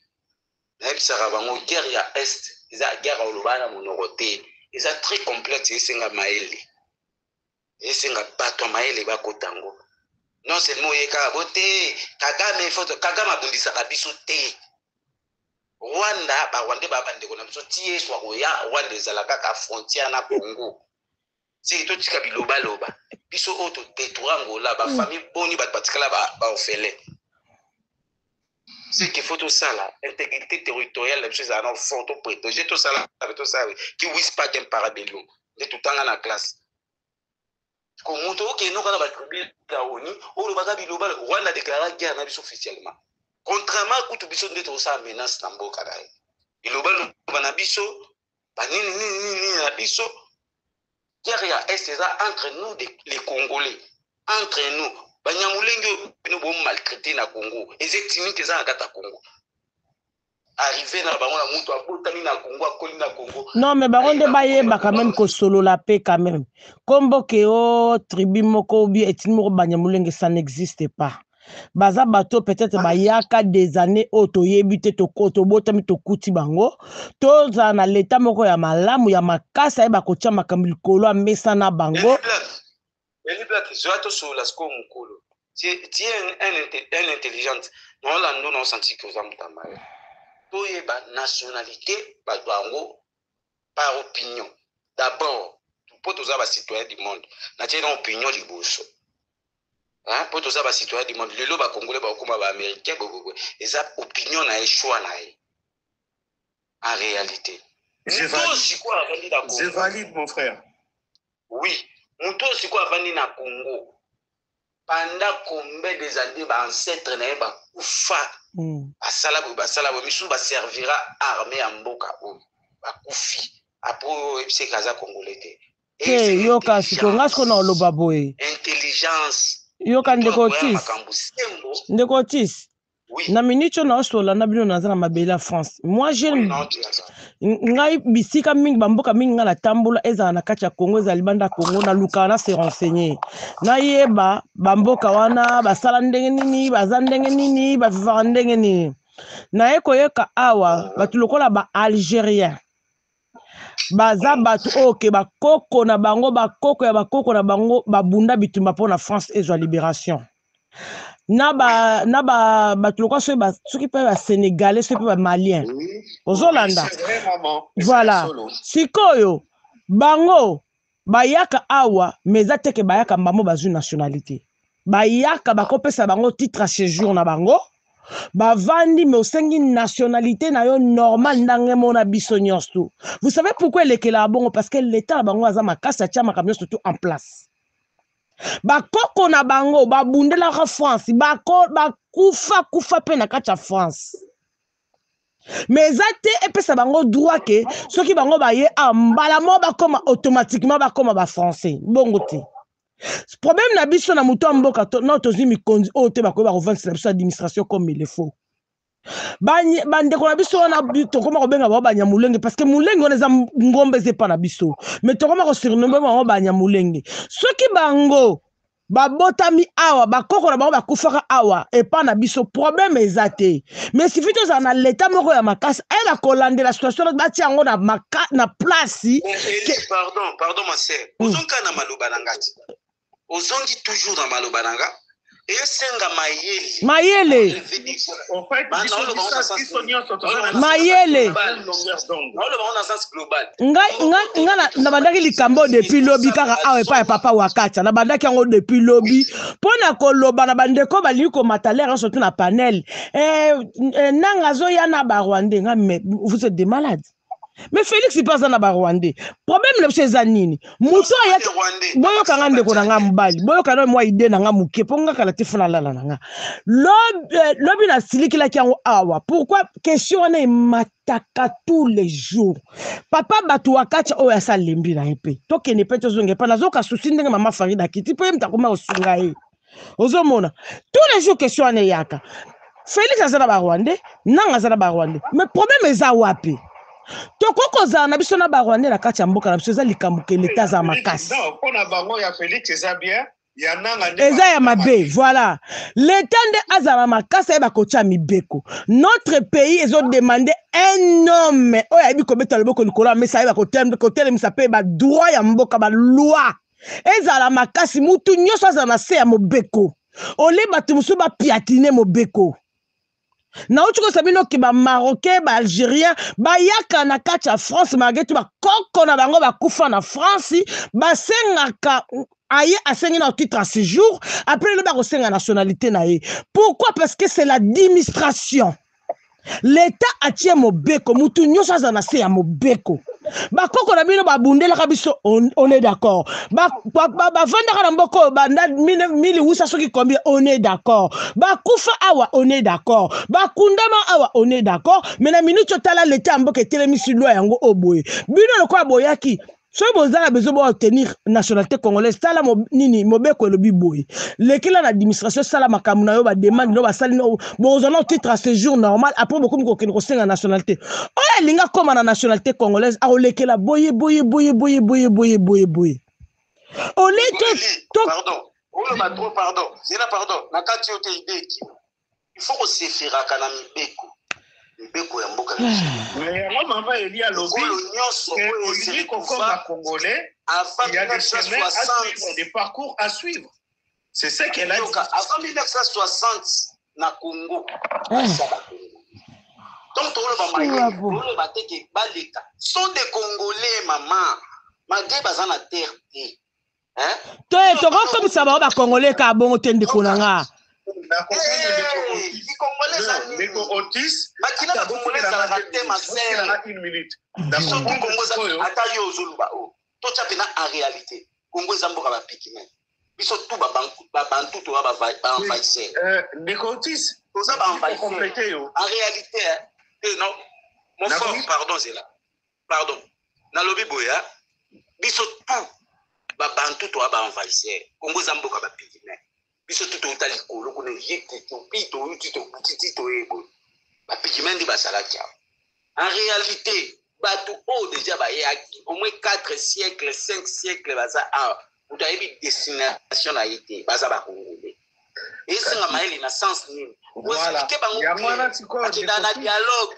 na bisara bango guerre ya est eza guerre oloba na monorote eza très complexe esenga maele esenga bato maele bakotango non seulement yeka bote Kagame photo Kagame abundisaka biso te Rwanda ba Rwanda babandeko na biso tie swa koya Rwanda ezalaka ka frontière na Congo c'est to tika biloba loba biso auto détruire Angola ba famille boni ba batikala ba ofele c'est que faut tout ça là intégrité territoriale la chose à non photo protéger tout ça là avec tout ça qui wis pas d'un parabellum de tout temps na classe ko moto ke no kana ba tribu la oni o lo baka biloba Rwanda déclarer guerre na biso officiellement contrairement à kutu biso ndeto sa menace na mboka dai biloba na biso ba nini na biso guerre ya est ça entre nous les Congolais entre nous Banyamulenge bino bo maltraité na Congo. Effectivement que ça na kata Congo. Arrivé na bango na mutu abotami na Congo akoli na Congo. Non mais baronde baye ba quand même ko solo la paix quand même. Kombo ke o tribu moko bi etimo banyamulenge ça n'existe pas. Baza bato peut-être bayaka des années otoyebite to koto botami to kuti bango. Toza na l'état moko ya malamu ya makasa ba ko tia makambi kolo amesa na bango. Eli Black zoato so la sko mukolo. Tu es intelligente. Non la non senti que ça mutamba. Toye ba nationalité ba bango par opinion. D'abord, pour tous les citoyens du monde, na tia une opinion liboso. Hein, pour tous les citoyens du monde, les loba congolais ba comme ba américain et ça opinion na choix na en réalité. Je valide mon frère. Oui. Muto si quoi vandi na Congo pendant combien des années ba ancêtre na ba kufa basala misu ba servira armée en mboka o ba kufi apo epse kaza congolais te yo ka sikonga skona oloba boy intelligence yo ka ndeko otis oui na minicho na osola na bino nazana mabela France moi j'aime ngai bisika mingi bamboka mingi ngala tambula eza na kati ya Congo eza libanda Congo na luka na se renseigner na yeba bamboka wana basala ndenge nini baza ndenge nini bavivaka ndenge nini na ekoyeka awa batu lokola ba Algérien baza batu oke bakoko na bango bakoko ya bakoko na bango babunda bitumba pona France ezwa libération na batu lokwa soki pe ba Sénégalais soki pe ba Malien ozolanda voilà sikoyo bango bayaka awa meza teke bayaka mbamo bazu nationalité bayaka bakopesa bango titre à séjour na bango bavandi mais osengi nationalité na yo normal ndange mona biso nyonso. Vous savez pourquoi lekela bongo? Parce que l'état bango aza makasa tia makamyo surtout en place. Bakoko na bango babundela ka France bakufa pe na kati ya France. Mais ate epesa bango droit ke soki bango baye ambala mo bakoma automatiquement bakoma ba français bongo te. Problème na biso na muto mboka notre zimi konzi o te bakoba revendre na biso administration comme il le faut. Bandeko na biso na to koma ko benga ba banyamulenge parce que mulenge on eza ngombe zepa na biso mais to koma ko surnommer ba banyamulenge soki bango babotami awa bakoko na bango bakufaka awa et pas na biso problème ezate mais si vite za na l'état moko ya makasi elle a colandé la situation ba ti yango na place pardon ma sœur ozonka na maloba ngati ozongi toujours na maloba nanga et senga mayele mayele nga na bandaki likambo depuis lobby kaka awe pa papa wakata na bandaki yango depuis lobby pona ko loba na bandeko bali ko matalera surtout na panel nanga zo yana ba Rwandais nga mais vous êtes des malades. Mais Félix il passe dans la Rwandais. Problème le chez Zanini. Muto ya boyo kanga ndeko na nga mbali. Boyo kana moi idée na nga muke ponga kala tifuna la nga. Lobi na siliki la kiango awa. Pourquoi question na mataka tous les jours. Papa batu wakati o ya salimbi na epe. Toke ne peto zonge pa nazoka souci ndenge mama Farida kiti pe mtakoma osunga e. Ozomona. Tous les jours question na yaka. Félix azana ba Rwandais, nanga azana ba Rwandais. Mais problème eza wapi? Toko za na biso na ba Rwandais na kati ya mboka na biso za likambuke l'état za makasi. Non, pona bango ya Félix eza bien, ya nanga eza ya mabe, voilà. L'état de azama makasi ba kocha mibeko. Notre pays ils ont demandé un homme oya bi ko beta loboko likolo mais ça ba kotel misa pe ba droit ya mboka ba loi. Eza la makasi mutu nyoso za na se ya mobeko. Ole batu musu ba piatine mobeko. Na uchuko sabino ki ba Marocain ba Algérien ba yaka na kati ya France magetu ba koko na bango ba kufa na France ba sengaka aye asengi na titre à séjour après le ba ko senga nationalité na ye. Pourquoi? Parce que c'est l'administration. L'état atie mobeko mutu nyoso za na se ya mobeko. Ba koko na bino ba bundela kabiso on est d'accord. Ba vanda na mboko banda mili wusa soki combien on est d'accord. Ba kufa awa on est d'accord. Ba kundama awa on est d'accord. Mais na minute tala l'état mboka telemi sur loi yango oboye. Bino lokwa boyaki Si vous avez besoin d'obtenir nationalité congolaise, ça la nini mobeko le biboy. L'équipe l'administration ça la makamuna yo ba demande no ba sali no bon on a titre à séjour normal après beaucoup ko ken ko senga nationalité. Oh linga comme na nationalité congolaise a oleke la boye. On est pardon. Oh ma trop pardon. C'est là pardon. Na kati yote ideki. Il faut que se fera kana mibeko. Mibeko ya mboka. Mais maman Elia Lobi, Congolais, il y a des chemins à suivre, des parcours à suivre. C'est ça qu'elle a dit. Avant 1960, na Congo, donc sont des Congolais, maman. Malgré bazan la terre. Toi, comme ça va Congolais ka bon tende konanga. Les Otis, une minute. En réalité, Congo Zamboka va piquer. Ils sont tous bantu to ba envahisseur. Les Otis, en réalité, non. Mon frère, pardon, c'est là. Pardon. Na lobi boya, ils sont tous bantu to ba envahisseur. Congo Zamboka va piquer. Biso tout au tali kolo ko ne yete to pito utito butito ebo ba pikimendi ba salakia en réalité batu o déjà ba yaki au moins 4 siècles 5 siècles baza a vous avez une destination a été baza ba congolais et c'est la maïli na sens ni vous expliquez ba na dialogue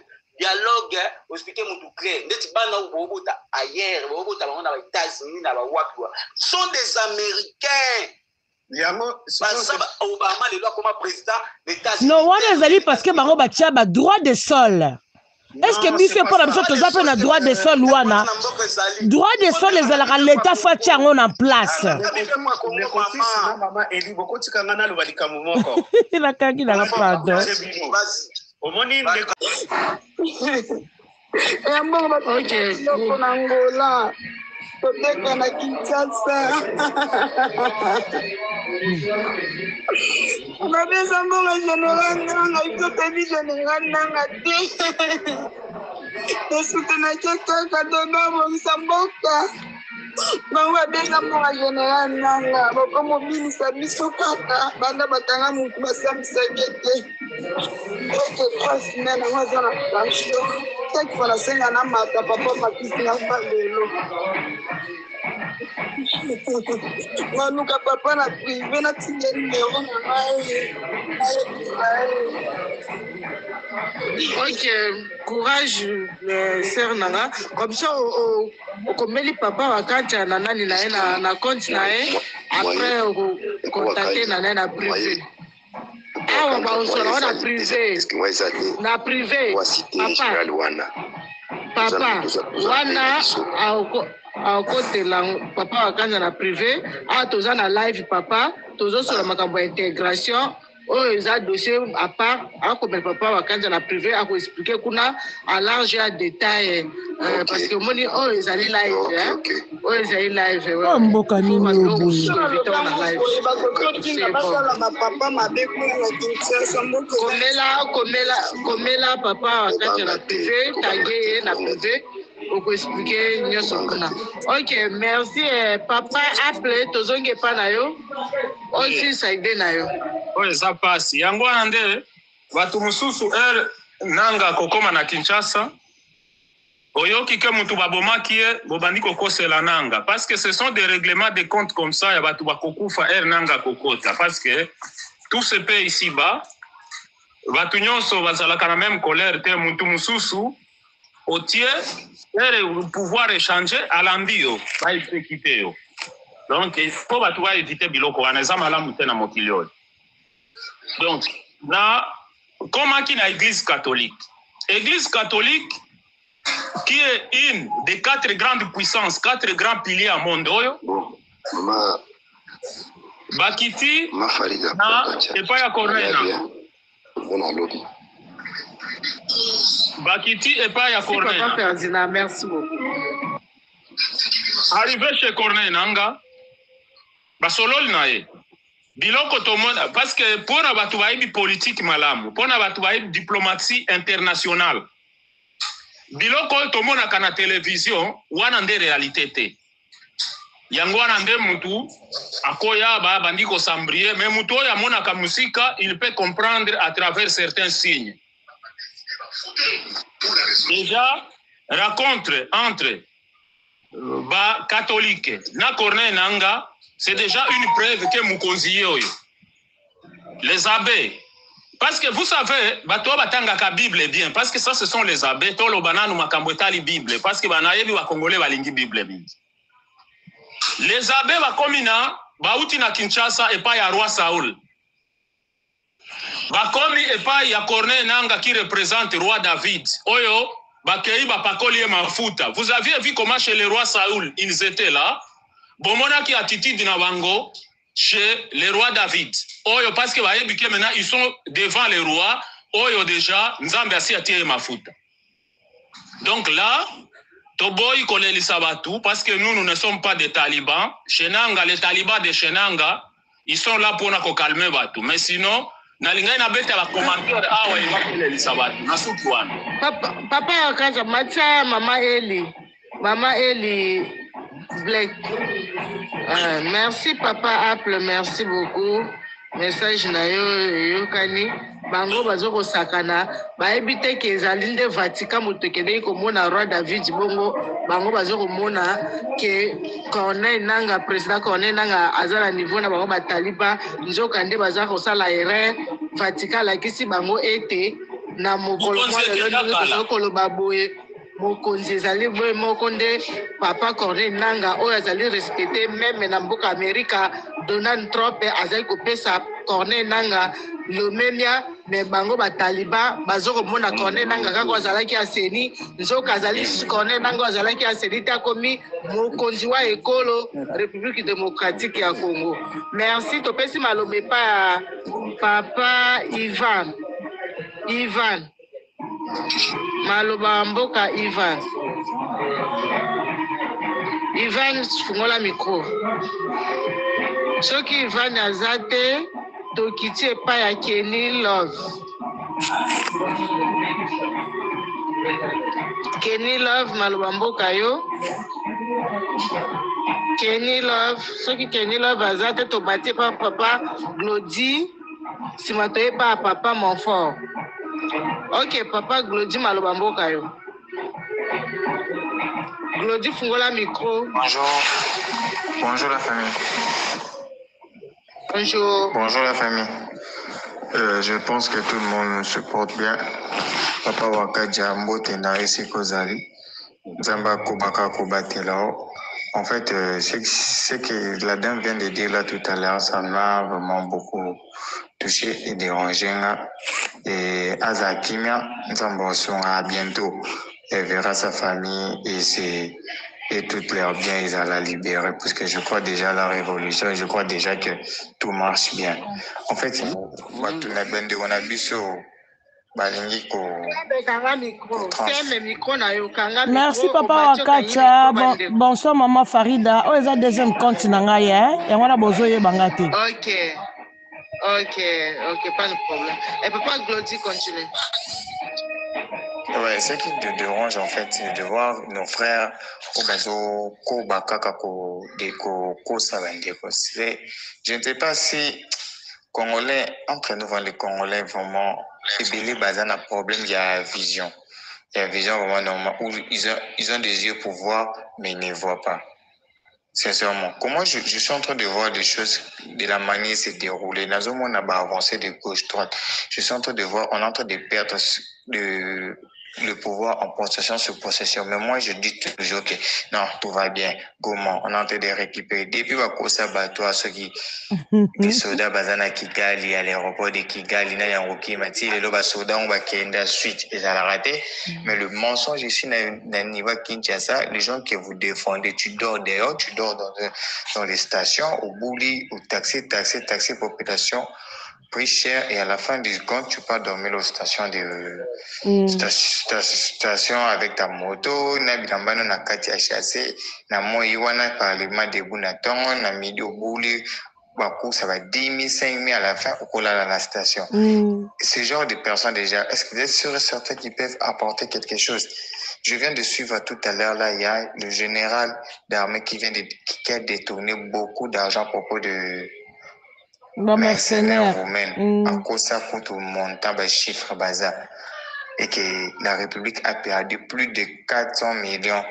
expliquer mutu clair ndeti bana ubota ailleurs ubota ba na États-Unis na ba wakwa sont des américains. Non, on est allé parce que Baro Batia a droit de sol. Est-ce que Bissé pour la mission que vous avez droit de sol ou ana? Droit de sol, les alaka l'État fait on en place. Il a kaki dans la pardon. Toteka na Kinshasa. Nabeza mbonga general nanga ikotebi general nanga te. Tosutena kaka dodo bongisa mboka. Bango abeza mbonga general nanga bakomobilisa biso kaka banda batanga mutu basambisaki te. Oke 3 semaines ngo aza na pension. Teki fana senga na mata papa makisi na balelo. Manuka papa na privé na tinga numéro na ngai. Ok, courage, sœur Nanga. Comme ça, au komeli papa wakati na nani na compte na après contacter na privé. Ah, on a privé. Na privé. Papa, wana a côté la papa wakanja na privé, a toza na live papa, tozo sur la makambo intégration. Oh, ils ont dossier à part, comme le papa wakanja na privé, a expliquer kuna à large à détail parce que moni oh ils allaient live hein. Oh ils allaient live. Oh mboka nini oboyi. Komela papa wakanja na privé, tagué na privé. Pour expliquer nyoso kuna. OK, merci papa appelé tozonge pa na yo. Aussi ça aide na yo. Oye ça passe. Yango ande watu mususu nanga kokoma na Kinshasa. Oyoki ke mutu babomaki bobandi kokosela nanga parce que ce sont des règlements de compte comme ça ya batu bakokufa nanga kokota parce que tout se paie ici bas. Batu nyonso bazalaka na même colère te mutu mususu otie pouvoir échanger à l'ambio va quitter. Donc il faut batuwa éviter biloko wana malamu te na mokili. Donc là comme qui na église catholique qui est une des 4 grandes puissances, 4 grands piliers à monde oyo bakiti na epa ya Cornena bakiti epa ya Cornena. Merci beaucoup. Arrivé chez Cornena nga basololi na ye biloko tomona parce que pour batu baibi politique malamu pour batu baibi diplomatie internationale biloko tomona kana télévision wana nde réalité te yango wana nde mutu akoya ba bandi ko sambrier, mais mutu oyo amonaka musika, il peut comprendre à travers certains signes. Déjà rencontre entre ba catholique na Corneille Nanga, c'est déjà une preuve que mukonzi oyo. Les abbés, parce que vous savez, bato batanga ka Bible bien, parce que ça ce sont les abbés, tolo bananu makambo etali Bible, parce que banayebi ba Congolais balingi Bible mingi. Les abbés bakomina bauti na Kinshasa epa ya roi Saoul. Bakomi epa ya Corneille Nanga qui représente roi David. Oyo bakei bapakoli mafuta. Vous aviez vu comment chez le roi Saoul ils étaient là. Bomona ki attitude na bango chez le roi David. Oyo parce que bayebi ke maintenant ils sont devant le roi. Oyo déjà Nzambe asi atie mafuta. Donc là Toboy Koleli Sabatou, parce que nous ne sommes pas des talibans. Chenanga, les talibans de Chenanga, ils sont là pour nous calmer Batou. Mais sinon, nalinga na bete ba commentaire awa il va Koleli Sabatou. Nasukwana. Papa Kaja Macha, Maman Eli Black. Merci Papa Apple, merci beaucoup. Message na yo kani. Bango bazoko sakana ba ebite ke ezali nde Vatican mutokede ko mona roi David bongo bango bazoko mona ke Corneille Nanga président Corneille Nanga azala niveau na bango bataliba nzoka nde bazako sala erreur Vatican la kisi bango ete na mokolo mwa lelo bazoko baboye mokonzi ezali boye moko nde Papa Corneille Nanga oyo azali respecté même na mboka Amerika Donald Trump azali kopesa Corneille Nanga lomenia me bango bataliba bazoko mona Corneille Nanga kako azalaki aseni nzoka azali Corneille Nanga azalaki aseni takomi mokonzi wa ekolo République démocratique ya Congo. Merci topesi malobe pa Papa Ivan maloba mboka Ivan fungola micro soki Ivan azate tokiti epa ya Kenny Love maloba mboka yo Kenny Love soki Kenny Love azate tobati pa Papa Glody sima toyeba Papa Monfort. Ok, Papa Glody maloba mboka yo. Glody fungola micro. Bonjour la famille. Bonjour la famille. Je pense que tout le monde se porte bien. Papa Wakaja Mbotena et Kozali. Zamba Kobaka Kobatela. En fait, ce que la dame vient de dire là tout à l'heure, ça m'a vraiment beaucoup touché et dérangé. Et Azakimia, Zamba sera bientôt. Elle verra sa famille et toutes leurs biens, ils allaient la libérer, parce que je crois déjà à la révolution, je crois déjà que tout marche bien. En fait, on a vu ça. Merci Papa Wakacha. Bonsoir Maman Farida. Oh, ils deuxième compte nanga ya. Et on a besoin de bangati. Ok, pas de problème. Et Papa Glody continue. Ouais, ce qui te dérange en fait, c'est de voir nos frères au bazo je ne sais pas si Congolais, entre nous, les Congolais, vraiment, les bazan a problème, il y a vision. Il y a vision vraiment normale où ils ont des yeux pour voir, mais ils ne voient pas. Sincèrement, comment je suis en train de voir des choses de la manière se dérouler. Dans un monde, on a avancé de gauche-droite. Je suis en train de voir, on est en train de perdre le pouvoir en possession sur possession. Mais moi, je dis toujours que non, tout va bien. Comment on est en train de récupérer. Depuis Bakosa Bato, ceux qui, les soldats Bazana Kigali, à l'aéroport de Kigali, il y a un roquet, les lobas soldats, on va qu'il suite, et ça l'a raté. Mais le mensonge ici, dans le niveau Kinshasa, les gens que vous défendez, tu dors dehors, tu dors dans les stations, au bouli, au taxi, population. Prix cher et à la fin du compte, tu pars dormir aux stations station avec ta moto, na bilambano na kati ya chassé, na moi wana parlement de Bunaton, na midi au bouli, ça va 10 000, 5 000 à la fin au cola à la station. Ce genre de personnes déjà, est-ce que vous êtes sûr et certain qu'ils peuvent apporter quelque chose? Je viens de suivre tout à l'heure, là, il y a le général d'armée qui a détourné beaucoup d'argent à propos de mercenaires roumains. À cause de ça, coûte au montant, chiffre bazar. Et que la République a perdu plus de 400 millions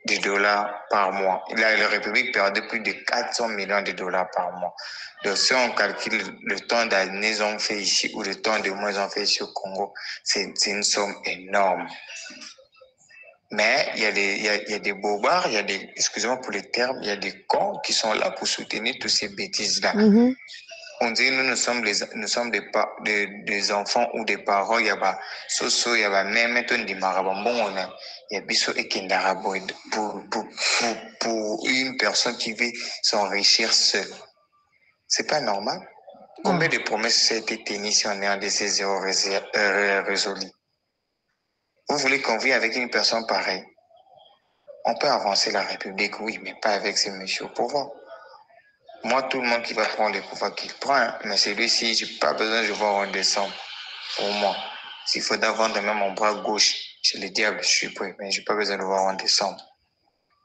de dollars par mois. La République perdait plus de 400 millions de dollars par mois. Donc, si on calcule le temps d'années qu'ils ont fait ici ou le temps de mois qu'ils ont fait ici au Congo, c'est une somme énorme. Mais il y a des bobards, il y a des, excusez-moi pour les termes, il y a des cons qui sont là pour soutenir toutes ces bêtises-là. On dit nous sommes des enfants ou des parents, il y a soso, il y a même des marabambons, il y a biso et kindarabo pour une personne qui veut s'enrichir seule. C'est pas normal. Combien de promesses ont été tenues si on est en de ces zéros résolus? Vous voulez qu'on vive avec une personne pareille? On peut avancer la République, oui, mais pas avec ces messieurs au pouvoir. Moi, tout le monde qui va prendre le pouvoir qu'il prend, mais celui-ci, je n'ai pas besoin de voir en décembre. Pour moi, s'il faut vendre même mon bras gauche, chez le diable, je suis prêt, mais je n'ai pas besoin de voir en décembre.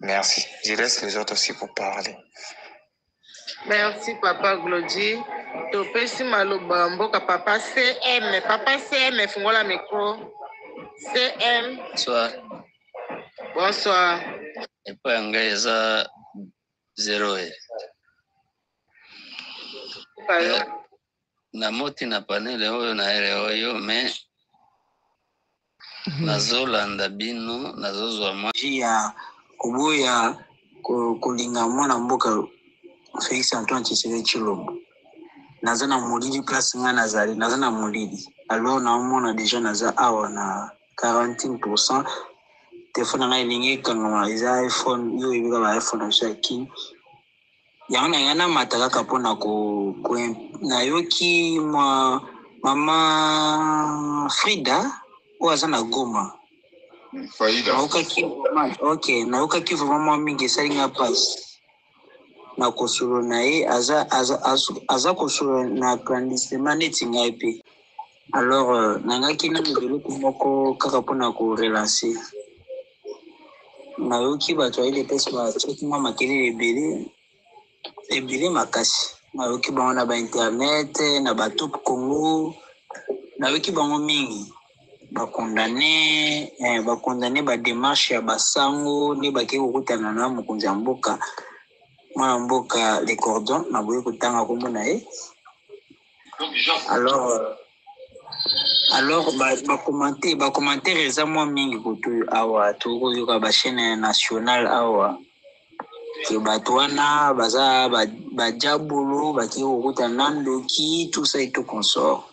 Merci. Je laisse les autres aussi pour parler. Merci, Papa Glody. Topesi maloba mboka Papa CM. Papa CM, fungola micro. CM. Bonsoir. Bonsoir. Et pas un gars, ça 0. Na moti na panele oyo na ere oyo me nazolanda bino nazozwa ya kubuya kulinga mwana mboka Félix Antoine Tshisekedi Tshilombo naza na molili place nga nazali naza na molili alors na mona déjà naza awa na 40%. Téléphone na elingi kangama eza iPhone yo ibika ba iPhone na shaki yango na yana mataka kapona ko na yoki mama Frida oaza na Goma Faida OK na yoka ki vraiment mingi salinga passe na kosolo na ye aza kosolo na clandestinement neti ngai pe alors nangaki na biloko moko kaka mpona korelancer nayoki bato ayeli epesi basoki mwa makelele ebele makasi nayoki bango na bainternet na batop Congo nayoki bango mingi bakondane bademarshe ya basango nde bake kokutana na mokonzi ya mboka mwana mboka le cordon na boye kotanga kombo na ye alors bacommentaire eza mwa mingi koto awa tokoyoka bachaîne nationale awa ke bato wana baza badiabolo bake kokutana na ndoki tout ça et tout consort.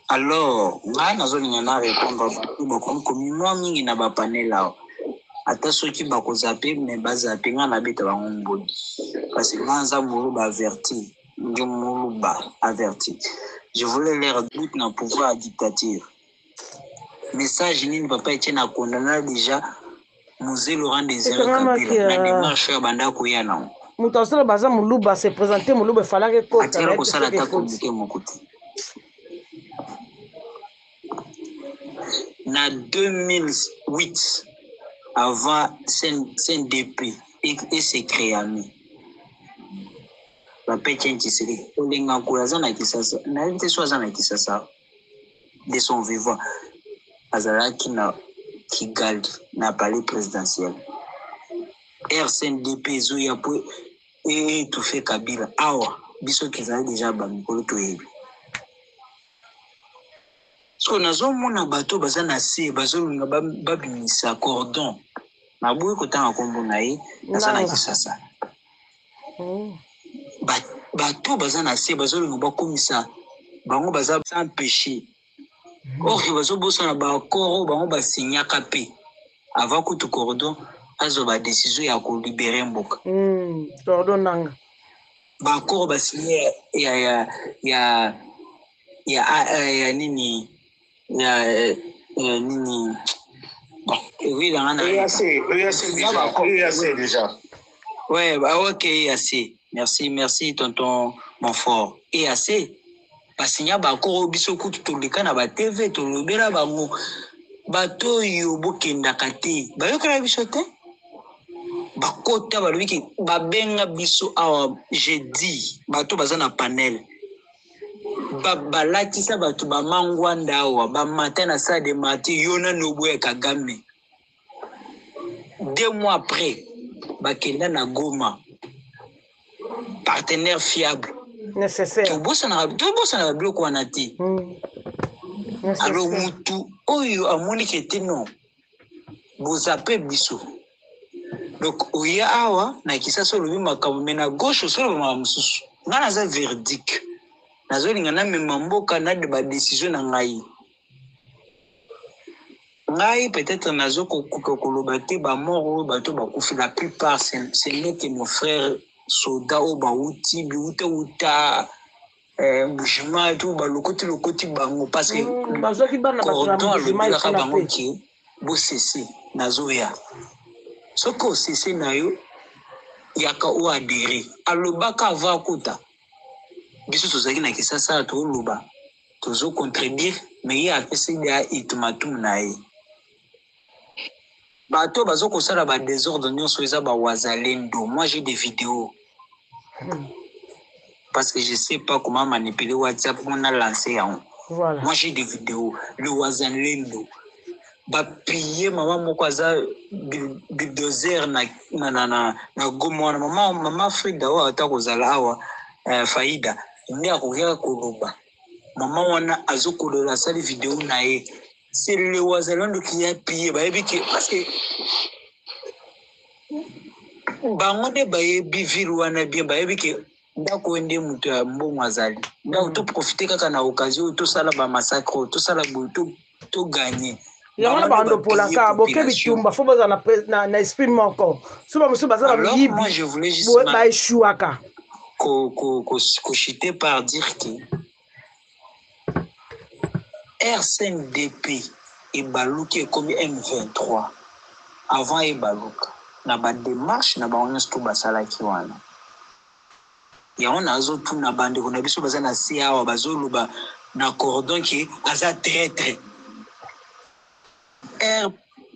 Alors ngai nazolinga na répondre bato bakomi mwa mingi na bapanel awa ata soki bakozape me bazape nga na beta bango mbodi parce que nga nza moluba averti ndio moluba averti. Je voulais leur doute na pouvoir dictature. Message nini papa Etienne a condamné déjà Mosé Laurent Désiré Kabila na démarche ya banda koya na mutasala baza moluba se présenter moluba falaka ko atira ko sala ta communiquer mokuti na 2008 avant CNDP et s'est créé Papa Etienne Tshisekedi olinga kulaza na Kisasa na invité soza na Kisasa de son vivant azalaki na Kigali na palais présidentiel RCNDP zo ya po et tout fait Kabila awa biso kizali déjà ba mikolo to yebi so nazo mona bato baza na se bazolinga babimisa cordon na boye kotanga kombo na ye naza na Kisasa bato baza na se bazolinga bakomisa bango baza sans péché or bazobosana bakoro bango basinyaka pe avant kutu cordon azo ba décision ya kolibérer mboka cordon nanga bakoro basinye ya nini ya nini bon oui là on a déjà ouais OK assez. Merci tonton Montfort. Et assez parce qu'il y a bakoro biso kutu toleka na ba TV tolobela bango bato yo bokendaka te bayokela biso te bakota balobiki babenga biso awa jeudi bato baza na panel balatisa bato bamangwanda awa bamata na sa de mati yona noboya Kagame 2 mois après bakenda na Goma partenaire fiable nécessaire tobosana biloko wana te alors mutu oyo amoni kete non bozape biso donc oya awa na kisasa olobi makambo me na gauche osoloba makambo mosusu nga naza verdict nazolinga namema mboka na de badécision na ngai peut-être nazokokuka koloba te bamort oyo bato bakufi la plupart c'est net mon frère soda oyo bauti biutauta mbujima to balokoti bango parce que cordon alobelaka bango ke bosese nazoya soki osese na yo yaka o adere alobaka ava akota biso tozalaki na kisasa toloba tozo contredire mais ye apesi ya ultimatum na ye bato bazokosala ba désordre nyonso eza ba wazalendo. Moi j'ai des vidéos parce que je sais pas comment manipuler WhatsApp on a lancé en voilà. Moi j'ai des vidéos le wazalendo ba piller maman moko aza bulldozer na Goma mama Frida wa atakozala awa faida ndi akokeka koloba mama wana azokolola sali vidéo na ye c'est le wazalendo qui a pillé parce que bango de bayebi ville wana bien bayebi ke ndako ende mutu ya mbongo azali ndako to profiter kaka na occasion to sala ba massacre to sala boto to gagner yango na bando polaka boke bitumba fo baza na esprit moko so ba musu baza ba yibi moi je voulais juste ba échouaka ko chiter par dire que RCNDP et baluki comme M23 avant et baluka na ba démarche na ba onyo sto basala ki wana ya on azo tout na bande ko na biso baza na sia wa bazoluba na cordon ki aza traître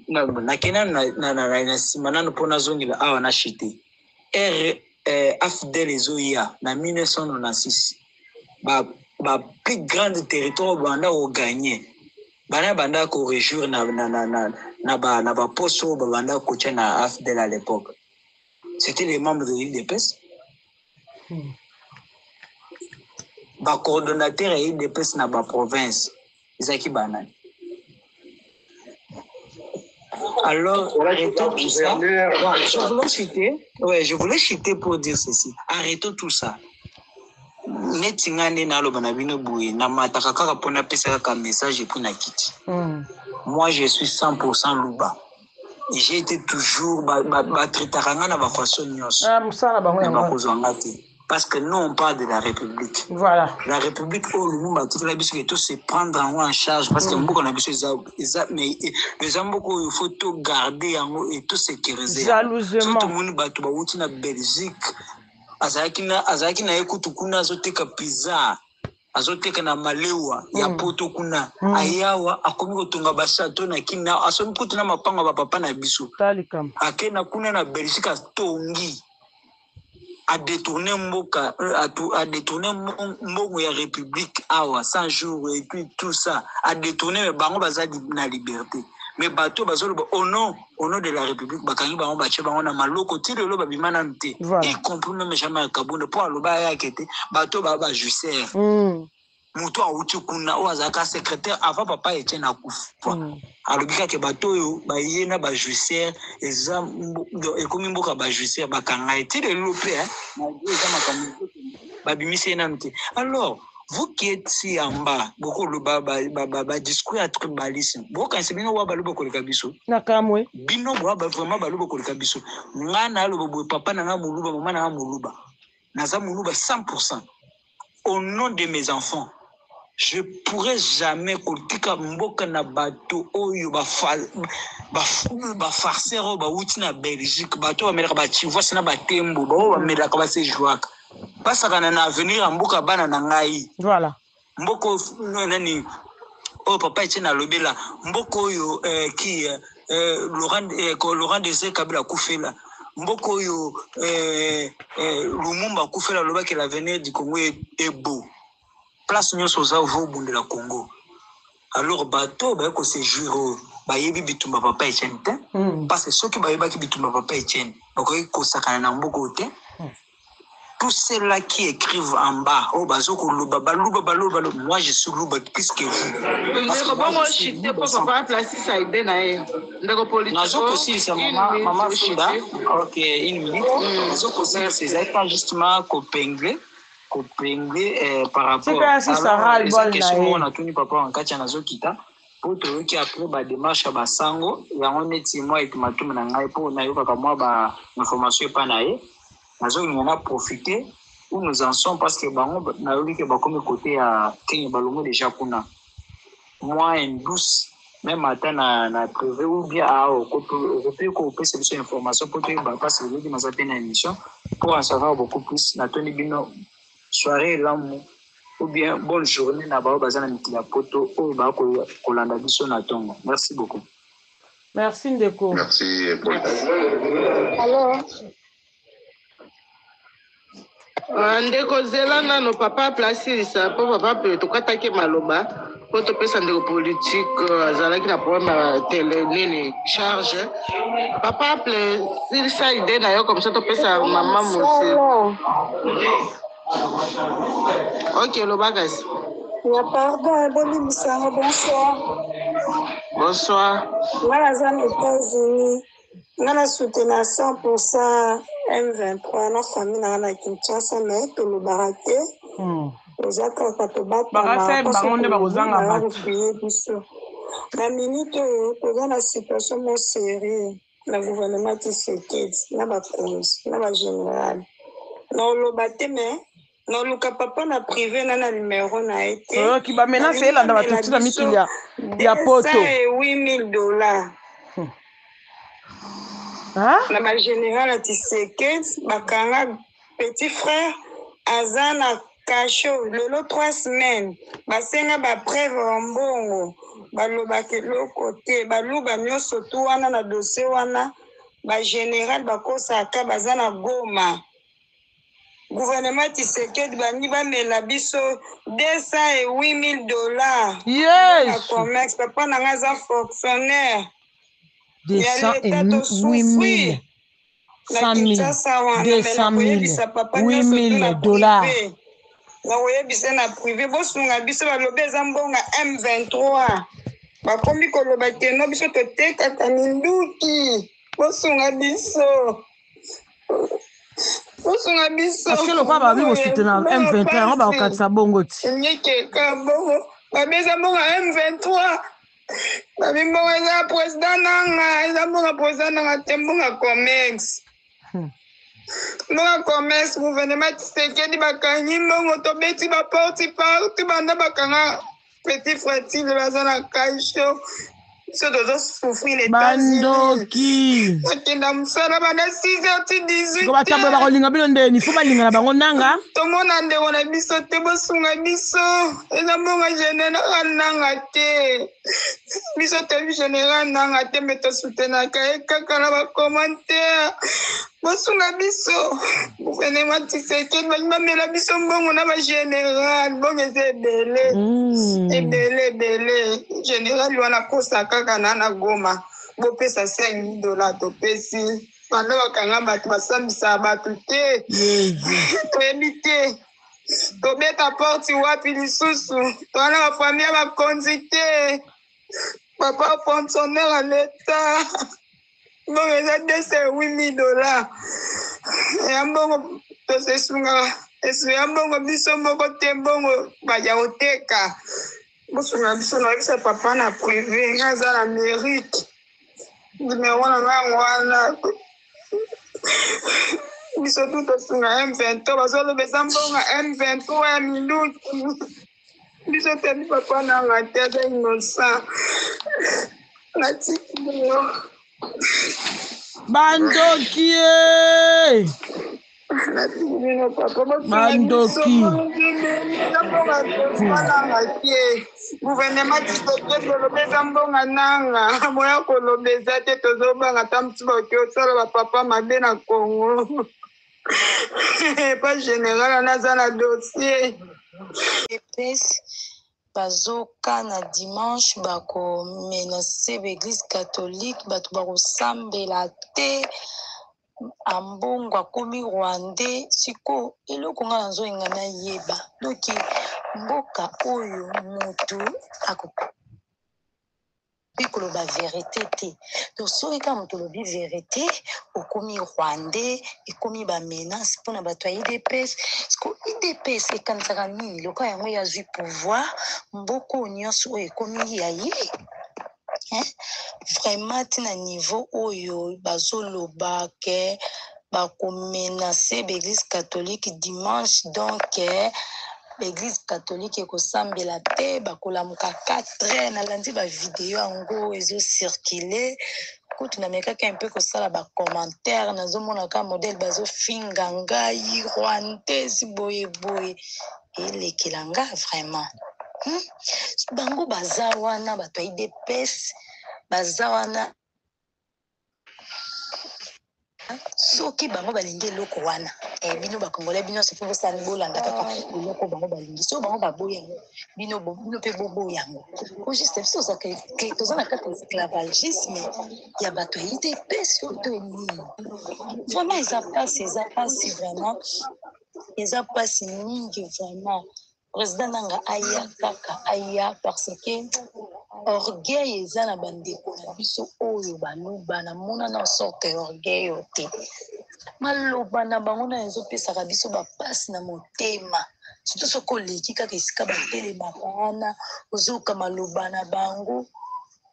na kena na simana no pona zongila awa na chité AFDEL ezoya na 1996 ba plus grande territoire banda au gagner banda ko réjouir na ba poste banda ko na AFDEL à l'époque. C'était les membres de l'IDPS. Ba coordonnateur et l'IDPS na ba province Isaki Banan. Alors, arrêtons tout ça. Je voulais chuter pour dire ceci. Arrêtons tout ça. Moi, je suis 100% Luba. J'ai été toujours parce que nous, on parle de la République. Voilà. La République, tout se prendre en charge parce que mais les amboko, il faut tout garder et tout sécuriser. Jalousement. Tout le monde va Belgique. Azaki na ekutu kuna azoteka pizza. Azoteka na malewa ya poto kuna. Ayawa akomi kotonga basato na kina asomi kutu na mapanga ba papa na biso. Talikam. Akena kuna na Belgique atongi. A détourner mboka a détourner mbongo ya République awa 100 jours et puis tout ça a détourner bango baza na liberté mais bato bazolo au nom de la République bakangi bango bache bango na maloko tire lo babimana nte y compris même jamais kabunda pour aloba ya kete bato ba justice muto auti kuna ozaka secrétaire avant papa était na kufa alobika ke bato yo ba yena ba justice eza ekomi mboka ba justice bakanga etile lopé na eza makambo babimise na nte. Alors vous qui êtes ici en bas beaucoup le ba discours à tribalisme beaucoup quand c'est bino wa balobo ko lekabiso na kamwe bino wa vraiment balobo ko lekabiso ngana lobo papa na muluba mama na muluba naza muluba 100% au nom de mes enfants. Je pourrais jamais politika mboka na bato oyo ba farcero ba uti na Belgique bato ba melaka ba chivoise na batembo ba melaka ba sejoaka basaka na avenir mboka bana na ngai. Voilà. Mboko nani oh papa Etienne alobela mboko oyo qui Laurent Désiré Kabila Koufela mboko oyo Lumumba Koufela lobaki l'avenir du Congo est beau place nyonso za vobundela Congo alors bato ba ko se jure ba yebi bitumba papa Etienne parce que ceux qui ba yebaki bitumba papa Etienne bakoki ko sakana na mboko te. Tous ceux-là qui écrivent en bas, oh bazoko luba baluba, moi je suis luba plus que vous. Moi je suis pas papa placer ça idée na e. Ndako politique. Nazoko aussi c'est maman Frida. OK, une minute. Nazoko aussi c'est pas justement copengler par rapport à la question on a tenu papa en katia nazokita pour trouver qui après ba démarche ba sango ya on est moi et matuma na ngai pour na yoka moi ba information pas na e. On a profité où nous en sommes parce que comme côté à Kenya Balongo déjà kuna moi en douce même matin na privé ou bien à peut cette information pour que parce que nous avons une émission pour en savoir beaucoup plus na toni bino soirée là ou bien bonne journée na ba bazana mitila poto ou ba ko landa biso na tongo. Merci beaucoup. Merci Ndeko. Merci Paul. Alors ndeko zelanga no papa placer po papa pe to katake maloba po to pesa ndeko politique azalaki na problème ya télé nini charge papa placer ça idée na yo comme ça to pesa maman mosi. OK lobagas. Ya pardon boni musango bonsoir. Bonsoir. Voilà za États-Unis. Ngana soutenir 100% M23 na famille na Kinshasa mais to le baraté. Ozaka katobata ba bangonde ba kozanga ba biso. Na minute to na situation mo sérieux na gouvernement Tshisekedi na ba cause na ba général. Na lo baté mais na luka papa na privé na numéro na été. Qui ba maintenant c'est là dans ba tuti na mikili ya poto. $8,000. Hein? La générale Tshisekedi bakanga petit frère azana cacho lelo 3 semaines basenga ba preuve mbongo balobaki le côté baluba nyoso tu wana na dossier wana ba général bakosa ka bazana Goma gouvernement Tshisekedi bani bamela biso $208,000. Yes. Comex papa nanga za fonctionnaire 208,000 $8,000. Na oyebisa na privé bosunga biso balobe eza mbonga M23 bakomi koloba keno biso totekaka minduki bosunga biso parce que le quoi va vivre soutenir M23 on va okatisa bongo ti nyekeka bongo babeza mbonga M23 babi mbonga eza président nanga eza mbonga président nanga te mbonga Comex mbonga Comex gouvernement Tshisekedi bakangi mbongo tobeti baporti partout banda bakanga petit frère baza na kaisho so dozo souffrir les bandoki akenda musala bana 6h ti 18 ko batabwe bakolinga bino ndeni fo balinga na bango nanga tomona ndeko na biso te bosunga biso eza mbonga général nanga te biso te général nanga te me tosutenaka kaka na bacommentaire bosunga biso gouvernement Tshisekedi bamela biso mbongo na bagénéral mbongo eza ebele général wana kosa kaka na Goma bopesa $5,000 topesi banda bakanga bato basambisa bato te toyebi te tobeta porti wapi lisusu towana bafamille ya bakonzi te papa fonctionnaire à l'état mbongo eza $208,000 ya mbongo tosesunga esuya mbongo biso moko te mbongo baya koteka bosunga biso na biso papa na privé nga aza na mérite numéro na nga wana biso tu tosunga M23 bazoloba eza mbongo M23 ya minduki biso te papa nanga te aza innocent natiki bongo bandoki Mandoki. Gouvernement Tshisekedi olobeza mbonga nanga moya kolobeza te tozobanga ta motu baoki osala bapapa mabe na Congo pas général naza na dossier bazoka na dimanche bakomenase baeglise catholique bato bakosambela te ambongo akomi rwandais siko eloko nga nazoyenga nayeba doki mboka oyo motu koloba vérité te donc soki kaka moto olobi vérité okomi rwandais ekomi bamenance mpona bato ya idps siko idps ekanisaka nini loka yango yazwi pouvoir mboka oyo nyonso oyo ekomi ya ye vraiment tina niveau oyo bazoloba ke bakomenase baeglise catholique dimanche donc l'église catholique ekosambela te bakolamuka 4h nalandi bavideo yango ezocircule kutu namekaki un peu kosala bacommentaire nazomonaka modele bazofinga ngai rwandais boyeboye elekela nga vraiment bango baza wana bato ya idps baza wana soki bango balingi eloko wana bino bakongolais bino soki bosani bolanda kaka eloko bango balingi so bango baboya yango bino mpe boboya yango juste biso toza na kati ya esclavagisme ya bato ya idps oyo to enini vraiment eza pasi vraiment eza pasi mingi vraiment président nanga aya kaka aya parce que orgueil eza na bandeko na biso oyo baloba namona na sorte orgueil oyo te maloba na bango na ezopesaka biso bapasi na motema surtout soki oleki kaka esika batelemaka wana ozoyoka maloba na bango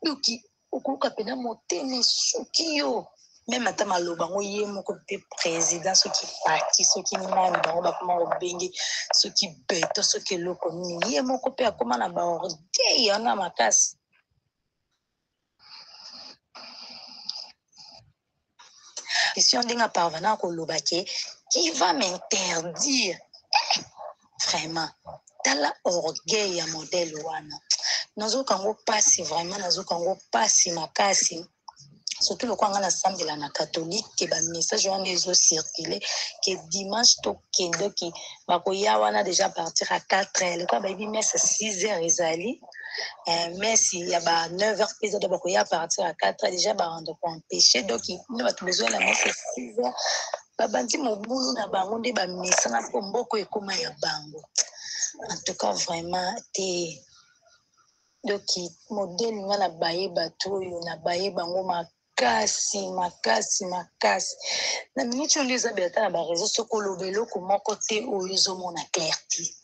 yoki okoyoka mpena motema esuki yo meme ata maloba yango ye moko mpe président soki parti soki nani bango bakoma kobenge soki beto soki eloko nini ye moko mpe akoma na baorgueil wana makasi question ndenge aparvenant koloba ke qui va m'interdire vraiment tala orgueil ya modèle wana nazokango pasi vraiment nazokango pasi makasi surtout le quand on a samedi la catholique que ba message on les circulé que dimanche to kendo ki bakoya wana déjà partir à 4h le quand ba bi messe 6h ezali mais si y a ba 9h pisa de bakoya partir à 4h déjà ba rendre compte péché donc il va besoin la messe 6h ba bandi mobulu na bango nde ba messa na mboko ekoma ya bango en tout cas vraiment te donc modèle ngana baye bato yo na baye bango makasi na minute oyo eza belata na bareseau soki oloba eloko moko te oyo ezomona clarté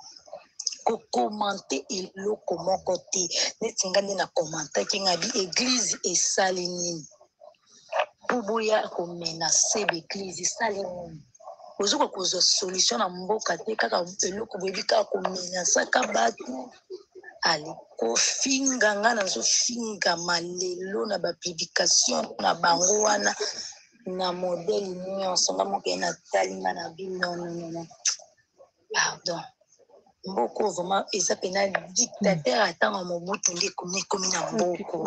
kokomante eloko moko te neti nga nde na komantaki nga bi église esali nini po boya komenase baeglise esali nini ozoka kozwa solution na mboka te kaka eloko boyebi kaka komenasaka bato ali kofinga nga nazofinga malelo na bapublication na bango wana na modele nyonso nga moke natali nga na bino nonono pardon mboko vraiment eza pena dictateur atanga mobutu nde ekomi na mboko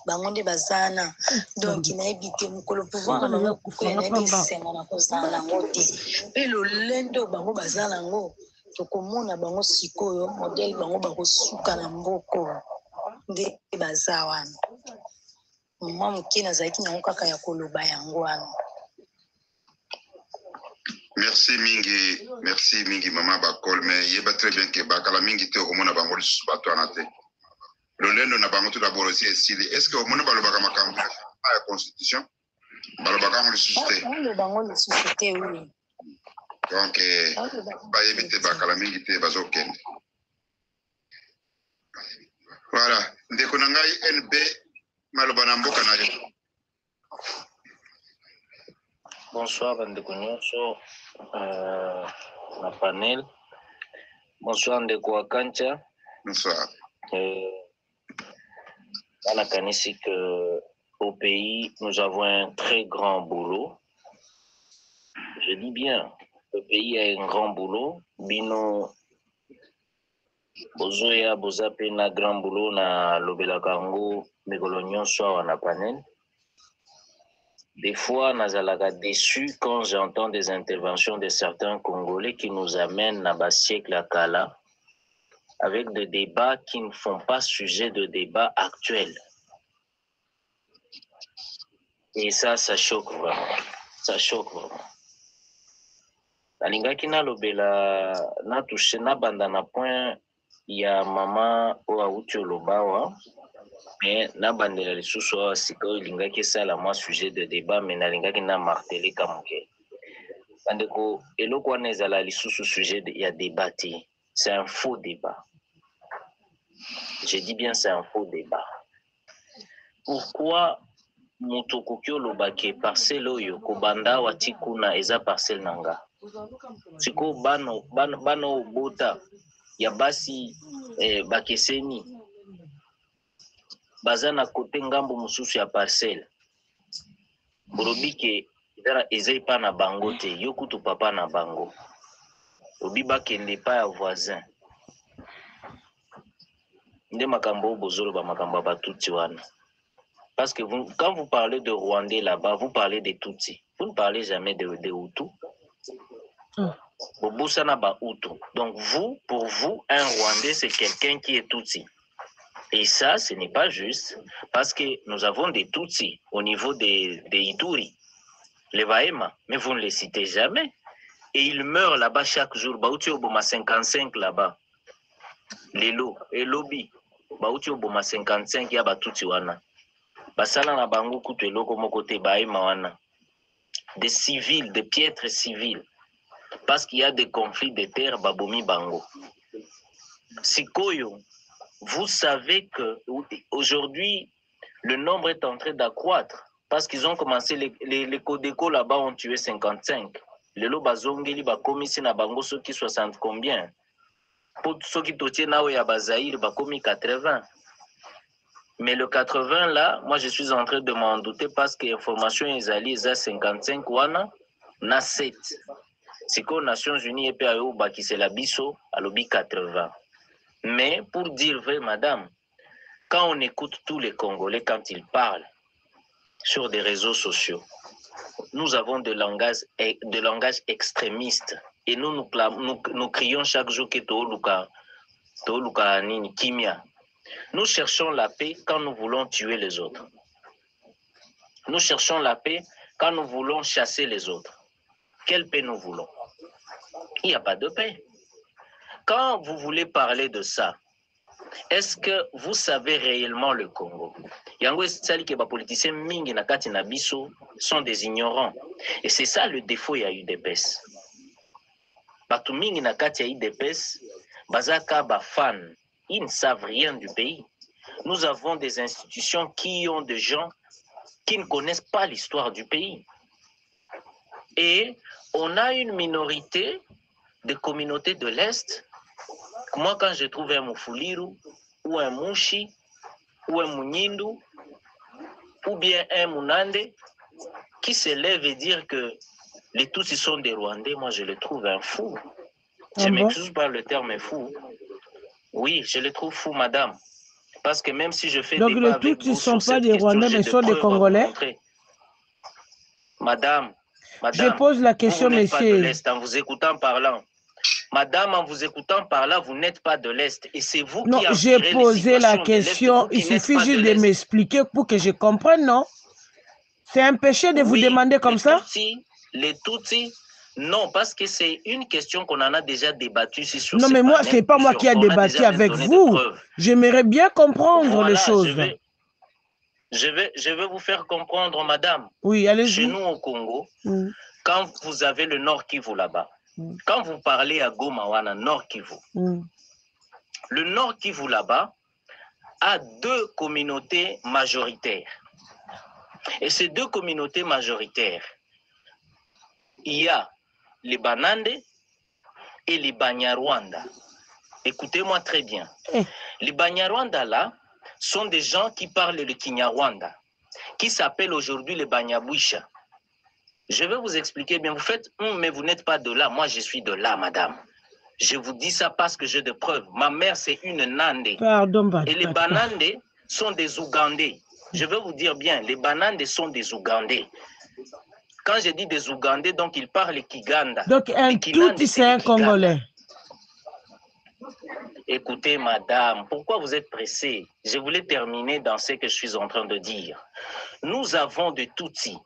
bango nde bazana donc nayebi te mokolo pouvoir na bango kokoya nayebi esenga na kozala nango te mpe lolendo bango baza nango tokomona bango sikoyo modele bango bakosuka na mboko nde baza wana mwa moke nazalaki nango kaka ya koloba yango wana. Merci mingi mama Bakol mais yeba très bien que bakala mingi te okomona bango lisusu bato wana te lolendo na bango tout d'abord aussi esili est-ce que omona balobaka makambo ya constitution balobaka yango lisusu te bango lisusu te oui donc bayebi te bakala mingi te bazokende voilà ndeko na ngai NB maloba na mboka na yo. Bonsoir bandeko nyonso na panel. Bonsoir ndeko wa Kancha. Bonsoir. Dans la canisse au pays, nous avons un très grand boulot. Je dis bien, le pays a un grand boulot. Bino, bozoya, bozape na grand boulot na lobela kango, megolonyon soit en panel. Des fois, nazalaga déçu quand j'entends des interventions de certains Congolais qui nous amènent à bas siècle à Kala avec des débats qui ne font pas sujet de débat actuel. Et ça choque vraiment. Ça choque vraiment. Nalingaki na lobela na touché na banda na point ya mama o auti olobawa. Mais na bandela lisusu awa sikoyo lingaki esala mwa sujet de débat mais nalingaki na martele kamuke bandeko eloko wana ezala lisusu sujet ya débat te. C'est un faux débat. Je dis bien c'est un faux débat. Pourquoi moto koki olobake parcelle oyo kobanda wati kuna eza parcelle nanga siko bano obota ya basi bakeseni baza na kote ngambo mosusu ya parcelle bolobi ke eza epa na bango te yo kutu papa na bango obi bakende pa ya voisin nde makambo bozoloba makambo ya batuti wana. Parce que quand vous parlez de Rwandais là-bas, vous parlez des Tutsis. Vous ne parlez jamais de Hutus. Donc vous, pour vous, un Rwandais, c'est quelqu'un qui est Tutsi. Et ça, ce n'est pas juste, parce que nous avons des Tutsis au niveau des Ituri, les Bahema, mais vous ne les citez jamais. Et ils meurent là-bas chaque jour. Bauti Oboma 55 là-bas. Lelo, Elobi, Bauti Oboma 55, yaba Tutsi wana. Basala na bango kutu eloko moko te Bahema wana. Des civils, des piètres civils. Parce qu'il y a des conflits de terre, babomi bango. Sikoyo, vous savez que aujourd'hui, le nombre est en train d'accroître. Parce qu'ils ont commencé, les Codeco là-bas ont tué 55. Les Lobazongeli, bakomisi na bango, ceux qui 60 combien. Pour ceux qui totiennent na ya bazaïr, bakomi 80. Mais le 80 là, moi je suis en train de m'en douter parce que l'information est allée à 55 wana, na 7. C'est qu'aux Nations Unies et PAO, qui c'est la biso, à l'obi 80. Mais pour dire vrai, madame, quand on écoute tous les Congolais, quand ils parlent sur des réseaux sociaux, nous avons de langage extrémiste. Et nous crions chaque jour que Tooluka Nini, Kimia. Nous cherchons la paix quand nous voulons tuer les autres. Nous cherchons la paix quand nous voulons chasser les autres. Quelle paix nous voulons? Il n'y a pas de paix. Quand vous voulez parler de ça, est-ce que vous savez réellement le Congo? Yango esali ke ba politiciens mingi na kati na biso sont des ignorants. Et c'est ça le défaut ya UDPS. Batu mingi na kati ya UDPS bazaka ba fan. Ils ne savent rien du pays. Nous avons des institutions qui ont des gens qui ne connaissent pas l'histoire du pays. Et on a une minorité de communautés de l'Est. Moi, quand je trouve un Moufuliru, ou un Mouchi, ou un Munyindu, ou bien un Munande, qui se lève et dire que les Tutsis sont des Rwandais, moi je le trouve un fou. Je m'excuse par le terme fou. Oui, je le trouve fou, madame. Parce que même si je fais donc les Tutsis ne sont pas des Rwandais, mais sont des Congolais. Madame, je pose la question, vous monsieur. Pas de l'Est, en vous écoutant parlant. Madame, en vous écoutant par là, vous n'êtes pas de l'Est. Et c'est vous qui avez j'ai posé la question. Il suffit juste de m'expliquer pour que je comprenne, non? C'est un péché de vous demander comme ça? Les Tutsis, non, parce que c'est une question qu'on en a déjà débattue ici sur non, mais moi, ce n'est pas moi qui ai débattu avec vous. J'aimerais bien comprendre les choses. Je vais vous faire comprendre, madame. Oui, allez-y. Chez nous au Congo, quand vous avez le Nord Kivu là-bas, quand vous parlez à Goma wana, Nord Kivu, le Nord Kivu là-bas a deux communautés majoritaires. Et ces deux communautés majoritaires, il y a les Banande et les Banyarwanda. Écoutez-moi très bien. Les Banyarwanda là sont des gens qui parlent le Kinyarwanda, qui s'appellent aujourd'hui les Banyabwisha. Je vais vous expliquer bien. Vous faites, mais vous n'êtes pas de là. Moi, je suis de là, madame. Je vous dis ça parce que j'ai des preuves. Ma mère, c'est une Nandé. Pardon, et les Banandés sont des Ougandais. Je vais vous dire bien, les Banandés sont des Ougandais. Quand je dis des Ougandais, donc ils parlent Kiganda. Donc, un tout, c'est un Congolais. Écoutez, madame, pourquoi vous êtes pressée? Je voulais terminer dans ce que je suis en train de dire. Nous avons des Tutsis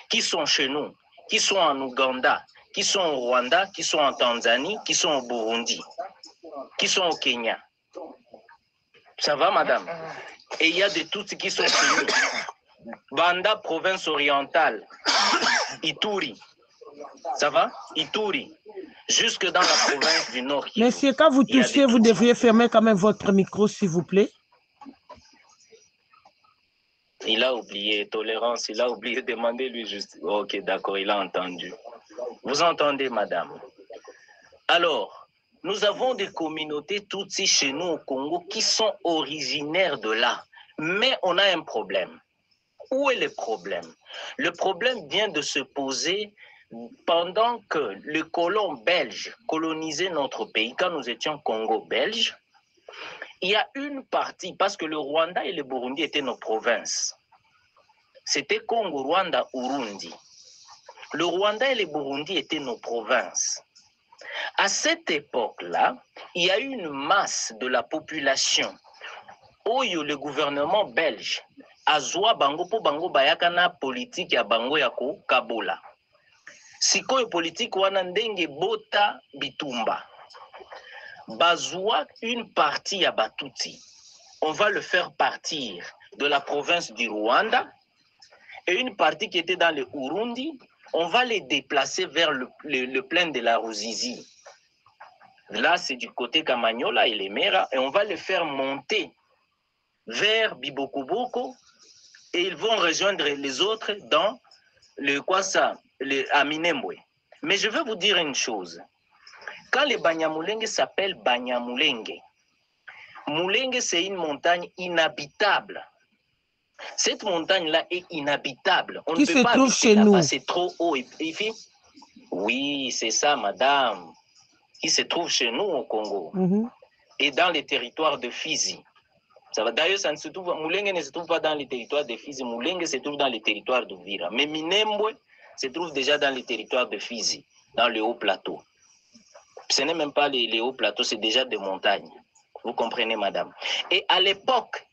qui sont chez nous, qui sont en Ouganda, qui sont au Rwanda, qui sont en Tanzanie, qui sont au Burundi, qui sont au Kenya. Ça va, madame? Et il y a des Tutsis qui sont chez nous. Banda, province orientale, Ituri. Ça va? Ituri. Jusque dans la province du Nord. Monsieur, quand vous touchez, vous devriez fermer quand même votre micro, s'il vous plaît. Il a oublié, tolérance, il a oublié, demandez-lui juste. Ok, d'accord, il a entendu. Vous entendez, madame? Alors, nous avons des communautés Tutsis chez nous au Congo qui sont originaires de là. Mais on a un problème. Où est le problème? Le problème vient de se poser pendant que les colons belges colonisaient notre pays, quand nous étions Congo-Belge. Il y a une partie, parce que le Rwanda et le Burundi étaient nos provinces. C'était Congo, Rwanda, Urundi. Le Rwanda et le Burundi étaient nos provinces. À cette époque-là, il y a eu une masse de la population où le gouvernement belge azwa bango po bango bayakana politique ya bango ya ko kabola. Sikoyo politique wana ndenge bota bitumba. Bazwa une partie ya Batuti. On va le faire partir de la province du Rwanda et une partie qui était dans le Urundi, on va les déplacer vers le plain de la Ruzizi. Là, c'est du côté Kamanyola et les Mera, et on va les faire monter vers Bibokoboko et ils vont rejoindre les autres dans le Aminembwe. Mais je veux vous dire une chose. Quand les Banyamulenge s'appellent Banyamulenge, Mulenge, c'est une montagne inhabitable. Cette montagne-là est inhabitable. On qui ne se peut pas trouve chez nous. C'est trop haut. Oui, c'est ça, madame. Qui se trouve chez nous au Congo. Et dans les territoires de Fizi. D'ailleurs, ça ne se trouve, Mulenge ne se trouve pas dans les territoires de Fizi. Mulenge se trouve dans les territoires de Vira. Mais Minembwe se trouve déjà dans les territoires de Fizi, dans le haut plateau. Ce n'est même pas les hauts plateaux, c'est déjà des montagnes. Vous comprenez, madame? Et à l'époque,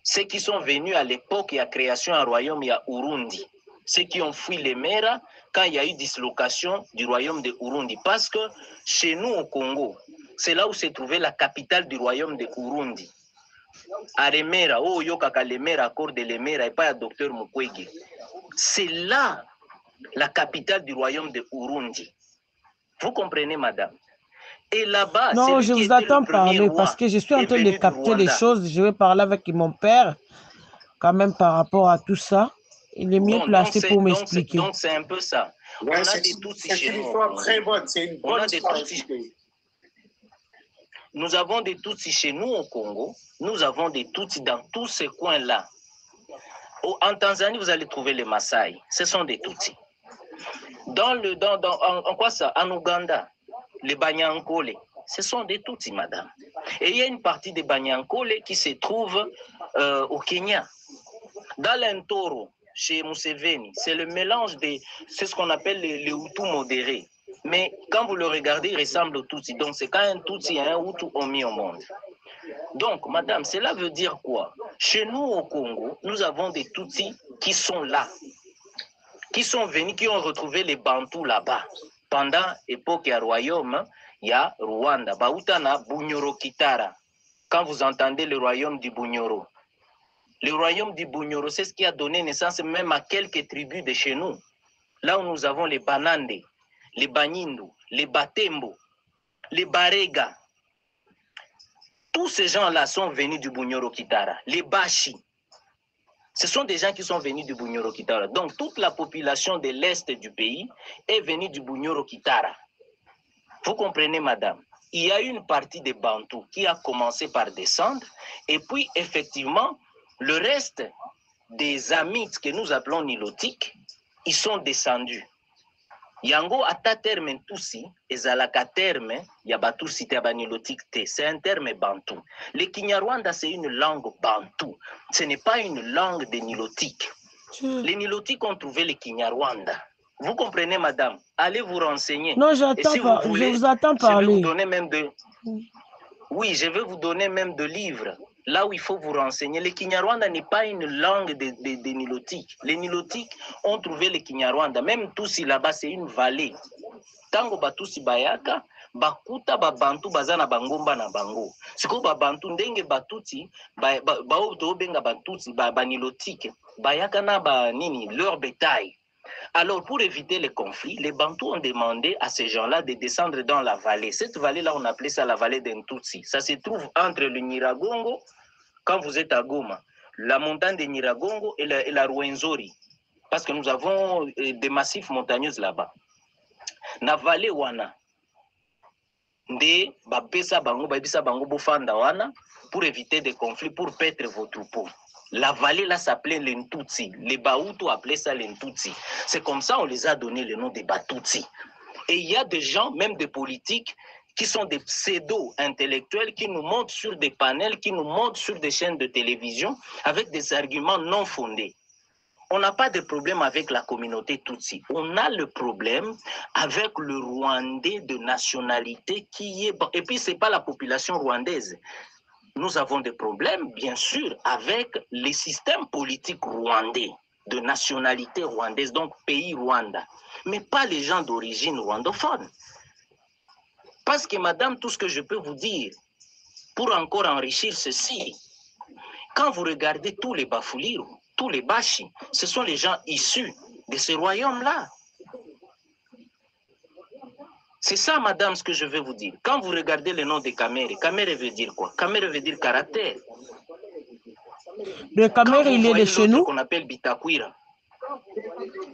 ceux qui sont venus à l'époque, il y a création un royaume, il y a Urundi. Ceux qui ont fui les Mera quand il y a eu dislocation du royaume de Urundi. Parce que chez nous au Congo, c'est là où s'est trouvée la capitale du royaume de Urundi. À Remera, oh Yokaka Lemera, accord de Lemera, et pas à docteur Mukwege. C'est là la capitale du royaume de Urundi. Vous comprenez, madame? Et là-bas, non, je vous attends parler parce que je suis en train de capter les choses. Je vais parler avec mon père, quand même, par rapport à tout ça. Il est mieux placé pour m'expliquer. Donc, c'est un peu ça. Ouais, on a des Tutsis chez nous. Très bonne. C'est une bonne histoire. Nous avons des Tutsis chez nous au Congo. Nous avons des Tutsis dans tous ces coins-là. En Tanzanie, vous allez trouver les Maasai. Ce sont des Tutsis. En quoi ça? En Ouganda, les Banyankole, ce sont des Tutsis, madame. Et il y a une partie des Banyankole qui se trouve au Kenya. Dans l'Intoro, chez Museveni, c'est le mélange c'est ce qu'on appelle les Hutus modérés. Mais quand vous le regardez, il ressemble aux Tutsis. Donc c'est quand un Tutsi et un Hutu ont mis au monde. Donc, madame, cela veut dire quoi? Chez nous au Congo, nous avons des Tutsis qui sont là, qui sont venus, qui ont retrouvé les Bantous là-bas. Pendant l'époque, il y a royaume, il y a Rwanda, Bautana, Bunyoro Kitara. Quand vous entendez le royaume du Bunyoro, le royaume du Bunyoro, c'est ce qui a donné naissance même à quelques tribus de chez nous. Là où nous avons les Banande, les Banyindu, les Batembo, les Barega. Tous ces gens-là sont venus du Bunyoro Kitara. Les Bashi. Ce sont des gens qui sont venus du Bunyoro Kitara. Donc, toute la population de l'Est du pays est venue du Bunyoro Kitara. Vous comprenez, madame? Il y a une partie des Bantous qui a commencé par descendre. Et puis, effectivement, le reste des Amites que nous appelons nilotiques, ils sont descendus. Yango ata terme tusi, ezalaka terme, yabatusi te abanilotique te, c'est un terme bantou. Le Kinyarwanda, c'est une langue bantou. Ce n'est pas une langue des nilotiques. Les nilotiques ont trouvé le Kinyarwanda. Vous comprenez, madame? Allez vous renseigner. Non, j'attends si pas, voulez, je vous attends parler. Je vais vous donner même de... Oui, je vais vous donner même de livres. Là où il faut vous renseigner. Le Kinyarwanda n'est pas une langue des nilotiques. Les nilotiques ont trouvé le Kinyarwanda. Même Tusi là-bas, c'est une vallée. Tango Batusi Bayaka, Bakuta Babantu Bazana Bangomba na Bango. C'est quoi Babantu Ndenge Batuti, Baoto Benga Batuti, Banilotique, Bayaka na ba nini, leur bétail. Alors, pour éviter les conflits, les Bantous ont demandé à ces gens-là de descendre dans la vallée. Cette vallée-là, on appelait ça la vallée d'Ntutsi. Ça se trouve entre le Nyiragongo, quand vous êtes à Goma, la montagne de Nyiragongo et la Rwenzori. Parce que nous avons des massifs montagneux là-bas. Na vallée wana, nde babesa bango, babisa bango bofanda wana, pour éviter des conflits, pour paître vos troupeaux. La vallée là s'appelait l'Ntutsi. Les Bahutu appelaient ça l'Ntutsi. C'est comme ça on les a donné le nom des Batutsi. Et il y a des gens, même des politiques, qui sont des pseudo-intellectuels, qui nous montrent sur des panels, qui nous montrent sur des chaînes de télévision avec des arguments non fondés. On n'a pas de problème avec la communauté Tutsi. On a le problème avec le Rwandais de nationalité qui est... Et puis, ce n'est pas la population rwandaise. Nous avons des problèmes, bien sûr, avec les systèmes politiques rwandais, de nationalité rwandaise, donc pays Rwanda, mais pas les gens d'origine rwandophone. Parce que, madame, tout ce que je peux vous dire, pour encore enrichir ceci, quand vous regardez tous les Bafuliru, tous les Bashi, ce sont les gens issus de ce royaume-là. C'est ça, madame, ce que je veux vous dire. Quand vous regardez le nom de Kamere, Kamere veut dire quoi? Kamere veut dire caractère. Le Kamere, il est de chez nous. Qu'on appelle Bitakwira.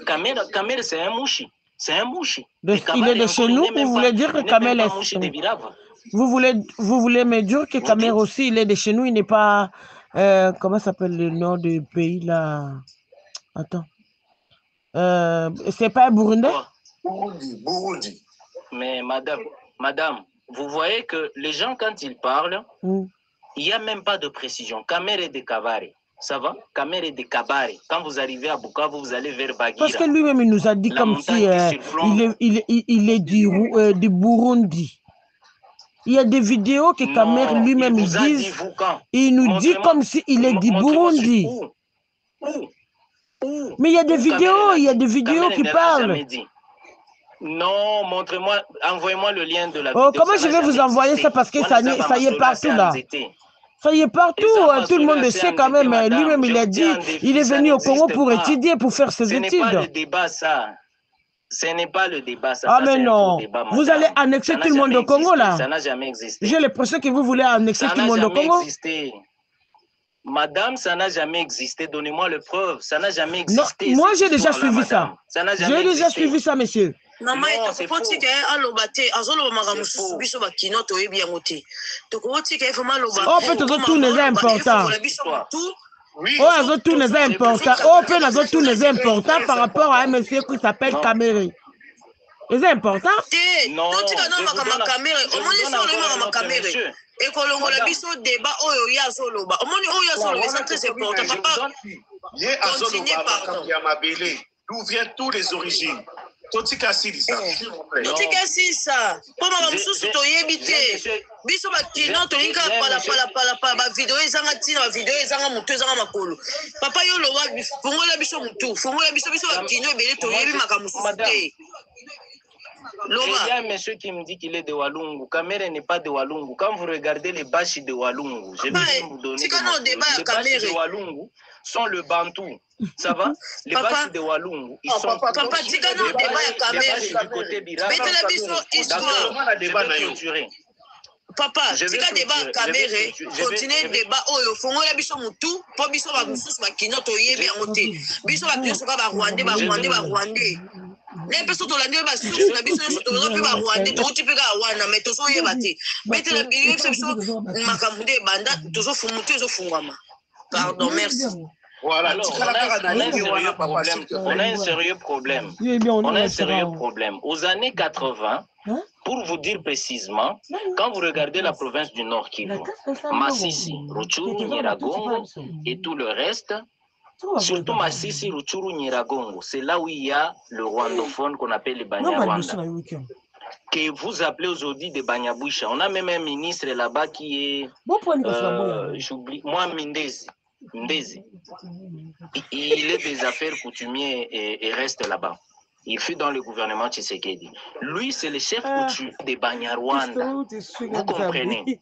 Kamere, c'est un mouchi. C'est un mouchi. Il est de chez nous. Vous voulez dire que Kamere est... Vous voulez me dire que Kamere aussi, il est de chez nous. Il n'est pas... comment s'appelle le nom du pays là? Attends. C'est pas un Burundais? Burundi. Mais madame, vous voyez que les gens, quand ils parlent, il n'y a même pas de précision. Kamere de Kabare, ça va? Kamere de Kabare. Quand vous arrivez à Bukavu, vous allez vers Bagira. Parce que lui-même, il nous a dit comme si il est du Burundi. Il y a des vidéos que Kamere lui-même dit. Il nous dit comme s'il est du Burundi. Mais il y a des vidéos, qui parlent. Non, montrez-moi, envoyez-moi le lien de la vidéo. Oh, comment je vais vous envoyer ça parce que ça y est partout là. Ça y est partout, tout le monde le sait quand même. Lui-même, il a dit, il est venu au Congo pour étudier, pour faire ses études. Ce n'est pas le débat, ça. Ce n'est pas le débat, ça. Ah, mais non. Vous allez annexer tout le monde au Congo là. Ça n'a jamais existé. J'ai l'impression que vous voulez annexer tout le monde au Congo. Madame, ça n'a jamais existé. Donnez-moi le preuve. Ça n'a jamais existé. Non, moi, j'ai déjà suivi ça. J'ai déjà suivi ça, monsieur. Non, c'est faux. En fait, tout n'est important. Oh, tout n'est important. Oh, tout n'est important par rapport à un monsieur qui s'appelle Kamere. C'est important? Non, d'où viennent toutes les origines. Totika Sisa. Totika Sisa. Poma bamususu toyebi te. Biso bakino tolinga pala ba video ezanga tina ba video ezanga mutu ezanga makolo. Papa yo lowa fungola biso mutu. Fungola biso bakino ebele toyebi makamususu te. Il y a un monsieur qui me dit qu'il est de Walungu. Kamere n'est pas de Walungu. Quand vous regardez les Bashi de Walungu, je vais vous donner les Bashi de Walungu sont le Bantou. Ça va? Les Bashi de Walungu, ils sont du côté Bira. Papa, tika débat Kamere, continuer débat oyo fongola biso mutu, po biso ba mususu ba kino toyebi yango te. Biso ba biso ka ba Rwandais. Les personnes qui ont la base, la biso to ba Rwandais, to tipika wana mais to so yeba te. Bete la biso biso makamunde banda, to so fumutu zo fungwama. Pardon, merci. Voilà, alors, on a un sérieux problème. On a un sérieux problème. Aux années 80, pour vous dire précisément, quand vous regardez la province du Nord Kivu, Masisi, Rutshuru, Nyiragongo et tout le reste, surtout Masisi, Rutshuru, Nyiragongo, c'est là où il y a le rwandophone qu'on appelle les Banyarwanda, que vous appelez aujourd'hui des Banyaboucha. On a même un ministre là-bas qui est, j'oublie, moi, Mindezi. Il est des affaires coutumiers et reste là-bas. Il fut dans le gouvernement Tshisekedi. Lui, c'est le chef coutumier des Banyarwanda. Vous comprenez?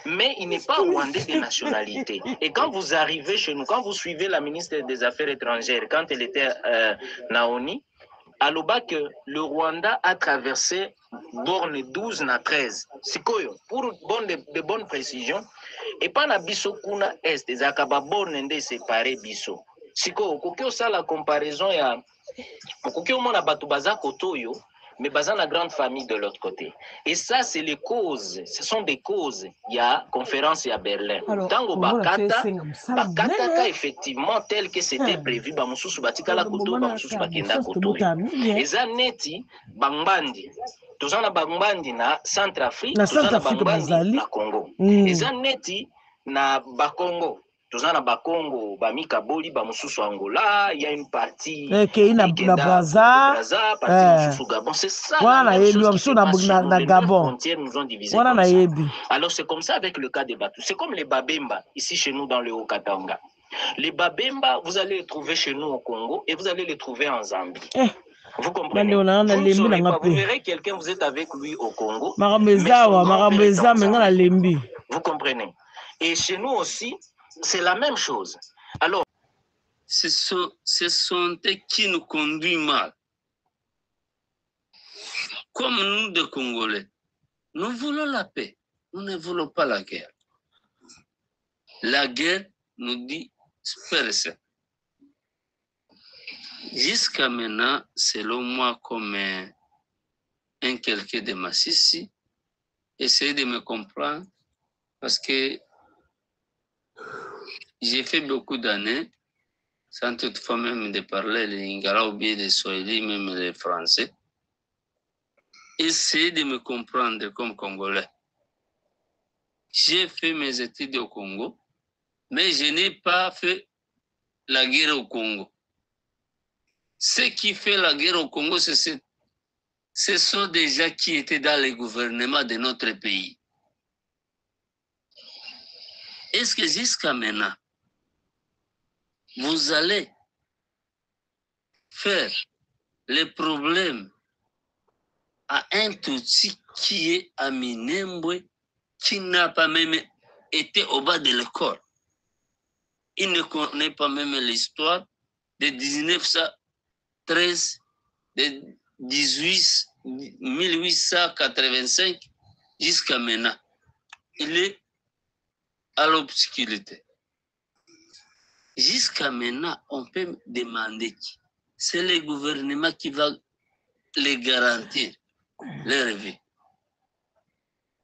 Mais il n'est pas rwandais de nationalité. Et quand vous arrivez chez nous, quand vous suivez la ministre des Affaires étrangères, quand elle était Naoni, à l'Oba que le Rwanda a traversé borne 12 na 13. Sikoyo, pour de bonnes précisions, et pas na biso kuna est, les akaba borne nde séparé biso. Sikoyo, kokyo ça la comparaison ya, kokyo mona batu baza kotoyo, mais baza la grande famille de l'autre côté. Et ça, c'est les causes, ce sont des causes. Il y a conférence à Berlin. Tango Bakata, effectivement, tel que c'était prévu, Bamususu Batikala Koto, Bamususu Bakenda Koto. Et ça, neti, Bangbandi. Tous en a Bangbandi na Centrafrique, tous en a Bangbandi na Congo. Et ça, neti, na Bakongo. Tozana Bakongo, Bamika Boli, Bamususu Angola, il y a une partie qui na Braza, partie Mususu Gabon. C'est ça. Voilà, les frontières nous ont divisés. Alors c'est comme ça avec le cas des Batu. C'est comme les Babemba, ici chez nous dans le Haut-Katanga. Les Babemba, vous allez les trouver chez nous au Congo et vous allez les trouver en Zambie. Vous comprenez? Vous verrez quelqu'un, vous êtes avec lui au Congo. Vous comprenez? Et chez nous aussi, c'est la même chose. Alors, ce sont eux qui nous conduisent mal. Comme nous, des Congolais, nous voulons la paix. Nous ne voulons pas la guerre. La guerre nous dit personne. Jusqu'à maintenant, selon moi, comme un quelqu'un de Masisi, essayez de me comprendre parce que j'ai fait beaucoup d'années, sans toutefois même de parler le lingala ou bien le swahili, même le français. Essayez de me comprendre comme Congolais. J'ai fait mes études au Congo, mais je n'ai pas fait la guerre au Congo. Ce qui fait la guerre au Congo, ce sont des gens qui étaient dans le gouvernement de notre pays. Est-ce que jusqu'à maintenant, vous allez faire les problèmes à un Tutsi qui est à Minembwe, qui n'a pas même été au bas de l'école. Il ne connaît pas même l'histoire de 1913, de 1885 jusqu'à maintenant. Il est à l'obscurité. Jusqu'à maintenant, on peut demander qui. C'est le gouvernement qui va les garantir, leur vie.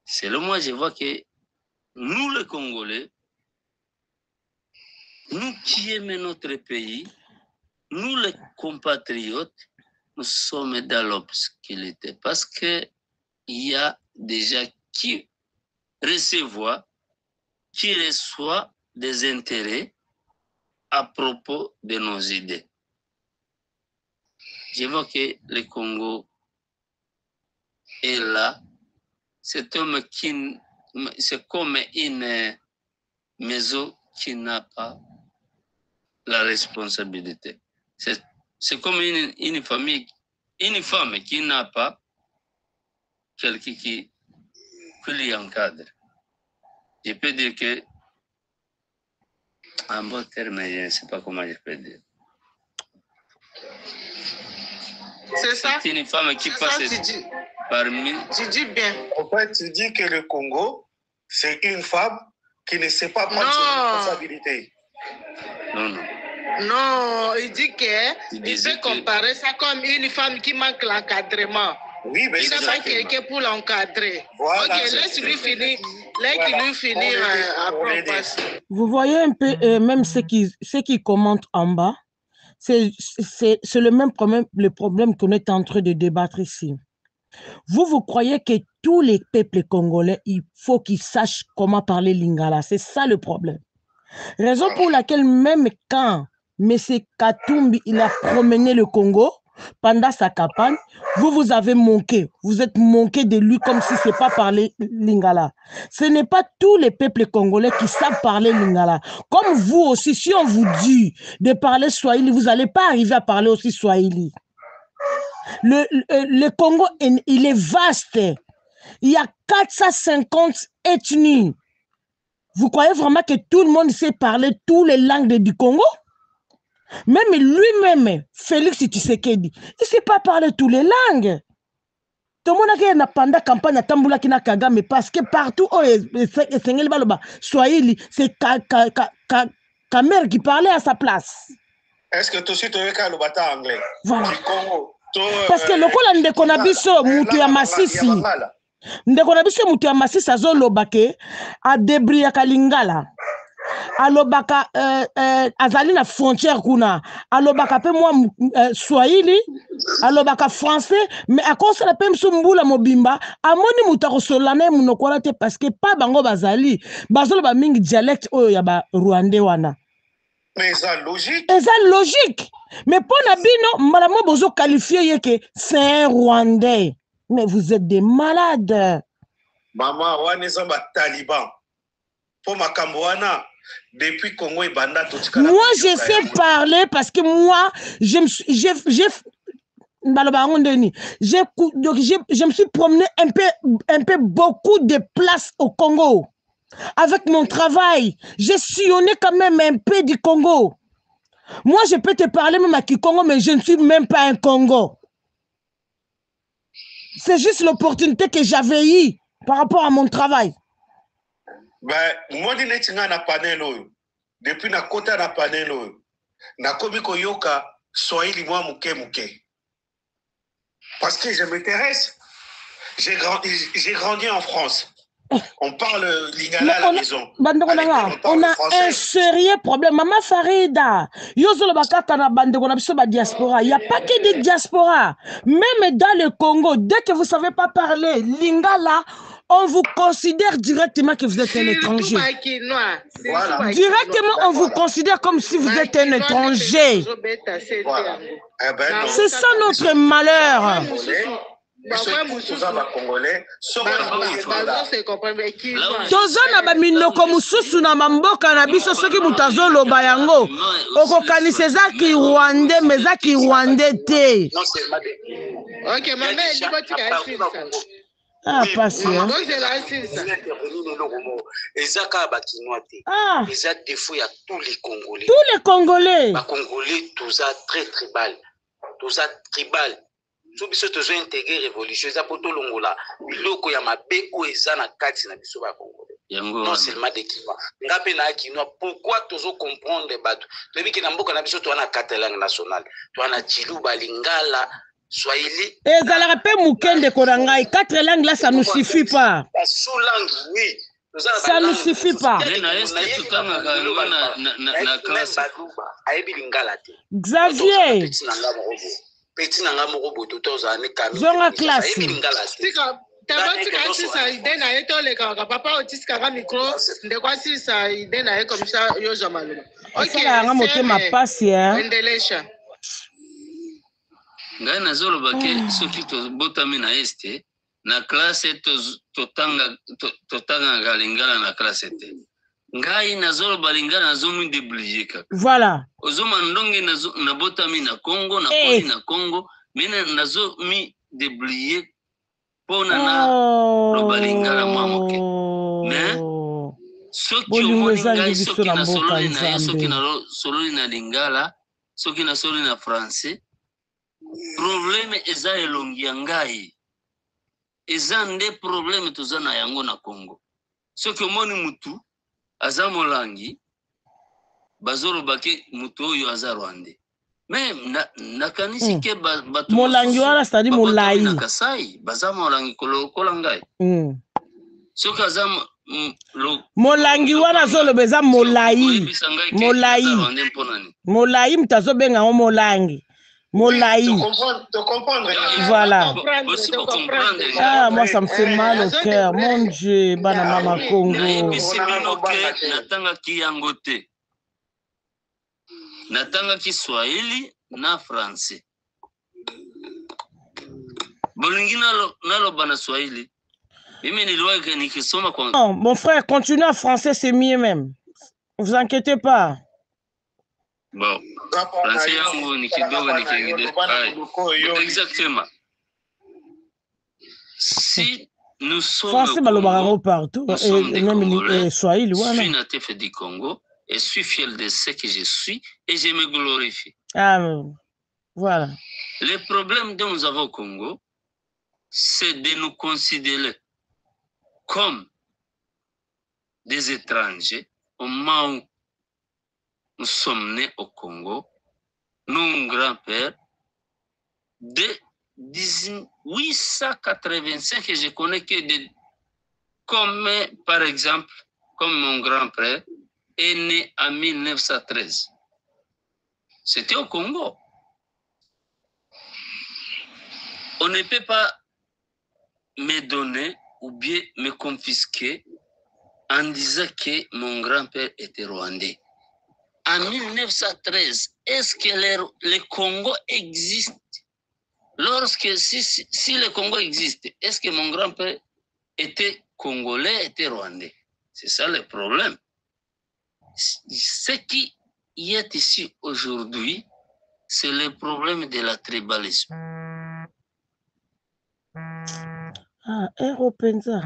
Selon moi, je vois que nous, les Congolais, nous qui aimons notre pays, nous, les compatriotes, nous sommes dans l'obscurité parce qu'il y a des gens qui reçoivent des intérêts à propos de nos idées. Je vois que le Congo est là. C'est comme une maison qui n'a pas la responsabilité. C'est comme une famille, une femme qui n'a pas quelqu'un qui l'y encadre. Je peux dire que, en bon terme, je ne sais pas comment je peux dire. C'est ça? C'est une femme qui passe parmi... Tu dis bien. En fait, tu dis que le Congo, c'est une femme qui ne sait pas prendre ses responsabilités. Non, non. Non, il dit qu'il peut comparer ça comme une femme qui manque l'encadrement. Oui, mais il n'a pas quelqu'un pour l'encadrer. Voilà, ok, laisse-lui finir. Laisse-lui finir après. Vous voyez un peu, même ceux qui commentent en bas, c'est le même problème, le problème qu'on est en train de débattre ici. Vous croyez que tous les peuples congolais, il faut qu'ils sachent comment parler lingala. C'est ça le problème. Raison pour laquelle même quand M. Katumbi il a promené le Congo pendant sa campagne, vous avez manqué. Vous êtes manqué de lui comme si ce n'est pas parler lingala. Ce n'est pas tous les peuples congolais qui savent parler lingala. Comme vous aussi, si on vous dit de parler swahili, vous n'allez pas arriver à parler aussi swahili. Le Congo, il est vaste. Il y a 450 ethnies. Vous croyez vraiment que tout le monde sait parler toutes les langues du Congo? Même lui-même, Félix Tshisekedi, il ne sait pas parler toutes les langues. Tout le monde a pendant la campagne à Tamboula qui n'a Kagame parce que partout, c'est Kamer qui parlait à sa place. Est-ce que tu sais parler anglais? Voilà. Parce que le coup de Konabiso, Moutou ya Masisi. Ndeko na biso mutu ya Masisi azolobake a débrouiller kalingala. Alobaka azali na frontière kuna. Alobaka pe moi Swahili, alobaka français, mais à cause la pem sumbula mobimba, amoni mutu akosolana munoko te parce que pas bango bazali, bazoloba mingi dialecte oyo ya ba Rwandais wana. Mais ça logique. Ça logique. Mais pour Nabino, madame Bozo qualifié que c'est un Rwandais. Mais vous êtes des malades. Maman, on est un taliban. Pour ma Cambouana, depuis Congo et Banda, moi, je sais parler parce que moi, je me suis promené un peu beaucoup de places au Congo. Avec mon travail, j'ai sillonné quand même un peu du Congo. Moi, je peux te parler même à Kikongo, mais je ne suis même pas un Congo. C'est juste l'opportunité que j'avais eue par rapport à mon travail. Ben, moi, je suis na panel. Depuis na kota na panel. Na komi koyoka, Swahili moi muke. Parce que je m'intéresse. J'ai grandi en France. On parle lingala à la maison. On a un sérieux problème. Maman Farida, il n'y a pas que des diasporas. Même dans le Congo, dès que vous ne savez pas parler lingala, on vous considère directement que vous êtes un étranger. Voilà. Directement, on vous considère comme si vous êtes un étranger. Voilà. C'est ça notre malheur. Tozana ba minoko mususu na mamboka na biso soki mutazo loba yango okokanisa ezaki Rwandais mais ezaki Rwandais te. OK, maman elle dit ah patient. Ezaka ba kinoate. Eza défaut ya tous les Congolais. Tous les Congolais. Ba Congolais tous très tribal. Tous tribal. So biso tozo intégrer révolution eza poto longola biloko ya mabeko eza na kati na biso ba Congolais non seulement des Kinois ngape na Kinois pourquoi tozo comprendre bato tobi ki na mboka na biso to na quatre langues nationales to na Chiluba Lingala Swahili ezala pe mukende korangai quatre langues là ça nous suffit pas la sous-langue oui ça ne suffit pas. Xavier petit nanga moko boto toza ne kami zonga classe tabati sisa ide na yeto le kaka papa otiska ka micro ndekwa sisa ide na ye comme ça yo jamalo OK nga motema pasi endelesha ngai nazoloba ke soki tobotami na este na classe totanga lingala na classe te ngai nazoloba lingala nazomi débrouiller kaka voilà ozoma ndonge nabotami na Congo na koli na Congo mina nazomi débrouiller pona na loba lingala mamoke mais soki omoni ngai soki na sololi na ye soki na sololi na lingala soki na sololi na français problème eza elongi ya ngai eza nde problème toza na yango na Congo soki omoni mutu aza molangi bazolobaki mutu oyo aza Rwandais Mais nakanisi ke bato molangi wana c'est-à-dire molai na Kasai baza molangi kolokola ngai soki aza molangi wana azoloba eza molai molai mutu azobenga ngo molangi molai voilà ah moi ça me fait mal au cœur mon Dieu bana mama Congo natangaki yango te natangaki Swahili na français bolingi naloba na Swahili. Non, mon frère, continuez en français, c'est mieux même. Ne vous inquiétez pas. Bon, exactement. Si nous sommes français, partout, je suis natif du Congo et je suis fier de ce que je suis et je me glorifie. Ah, voilà. Le problème dont nous avons au Congo, c'est de nous considérer comme des étrangers au moment où nous sommes nés au Congo. Nos grands-pères, de 1885, je connais que comme par exemple, comme mon grand-père est né en 1913. C'était au Congo. On ne peut pas me donner ou bien me confisquer en disant que mon grand-père était rwandais. En 1913, est-ce que le Congo existe? Lorsque, si le Congo existe, est-ce que mon grand-père était congolais, était rwandais? C'est ça le problème. Ce qui est ici aujourd'hui, c'est le problème de la tribalisme. Ah, Europenza.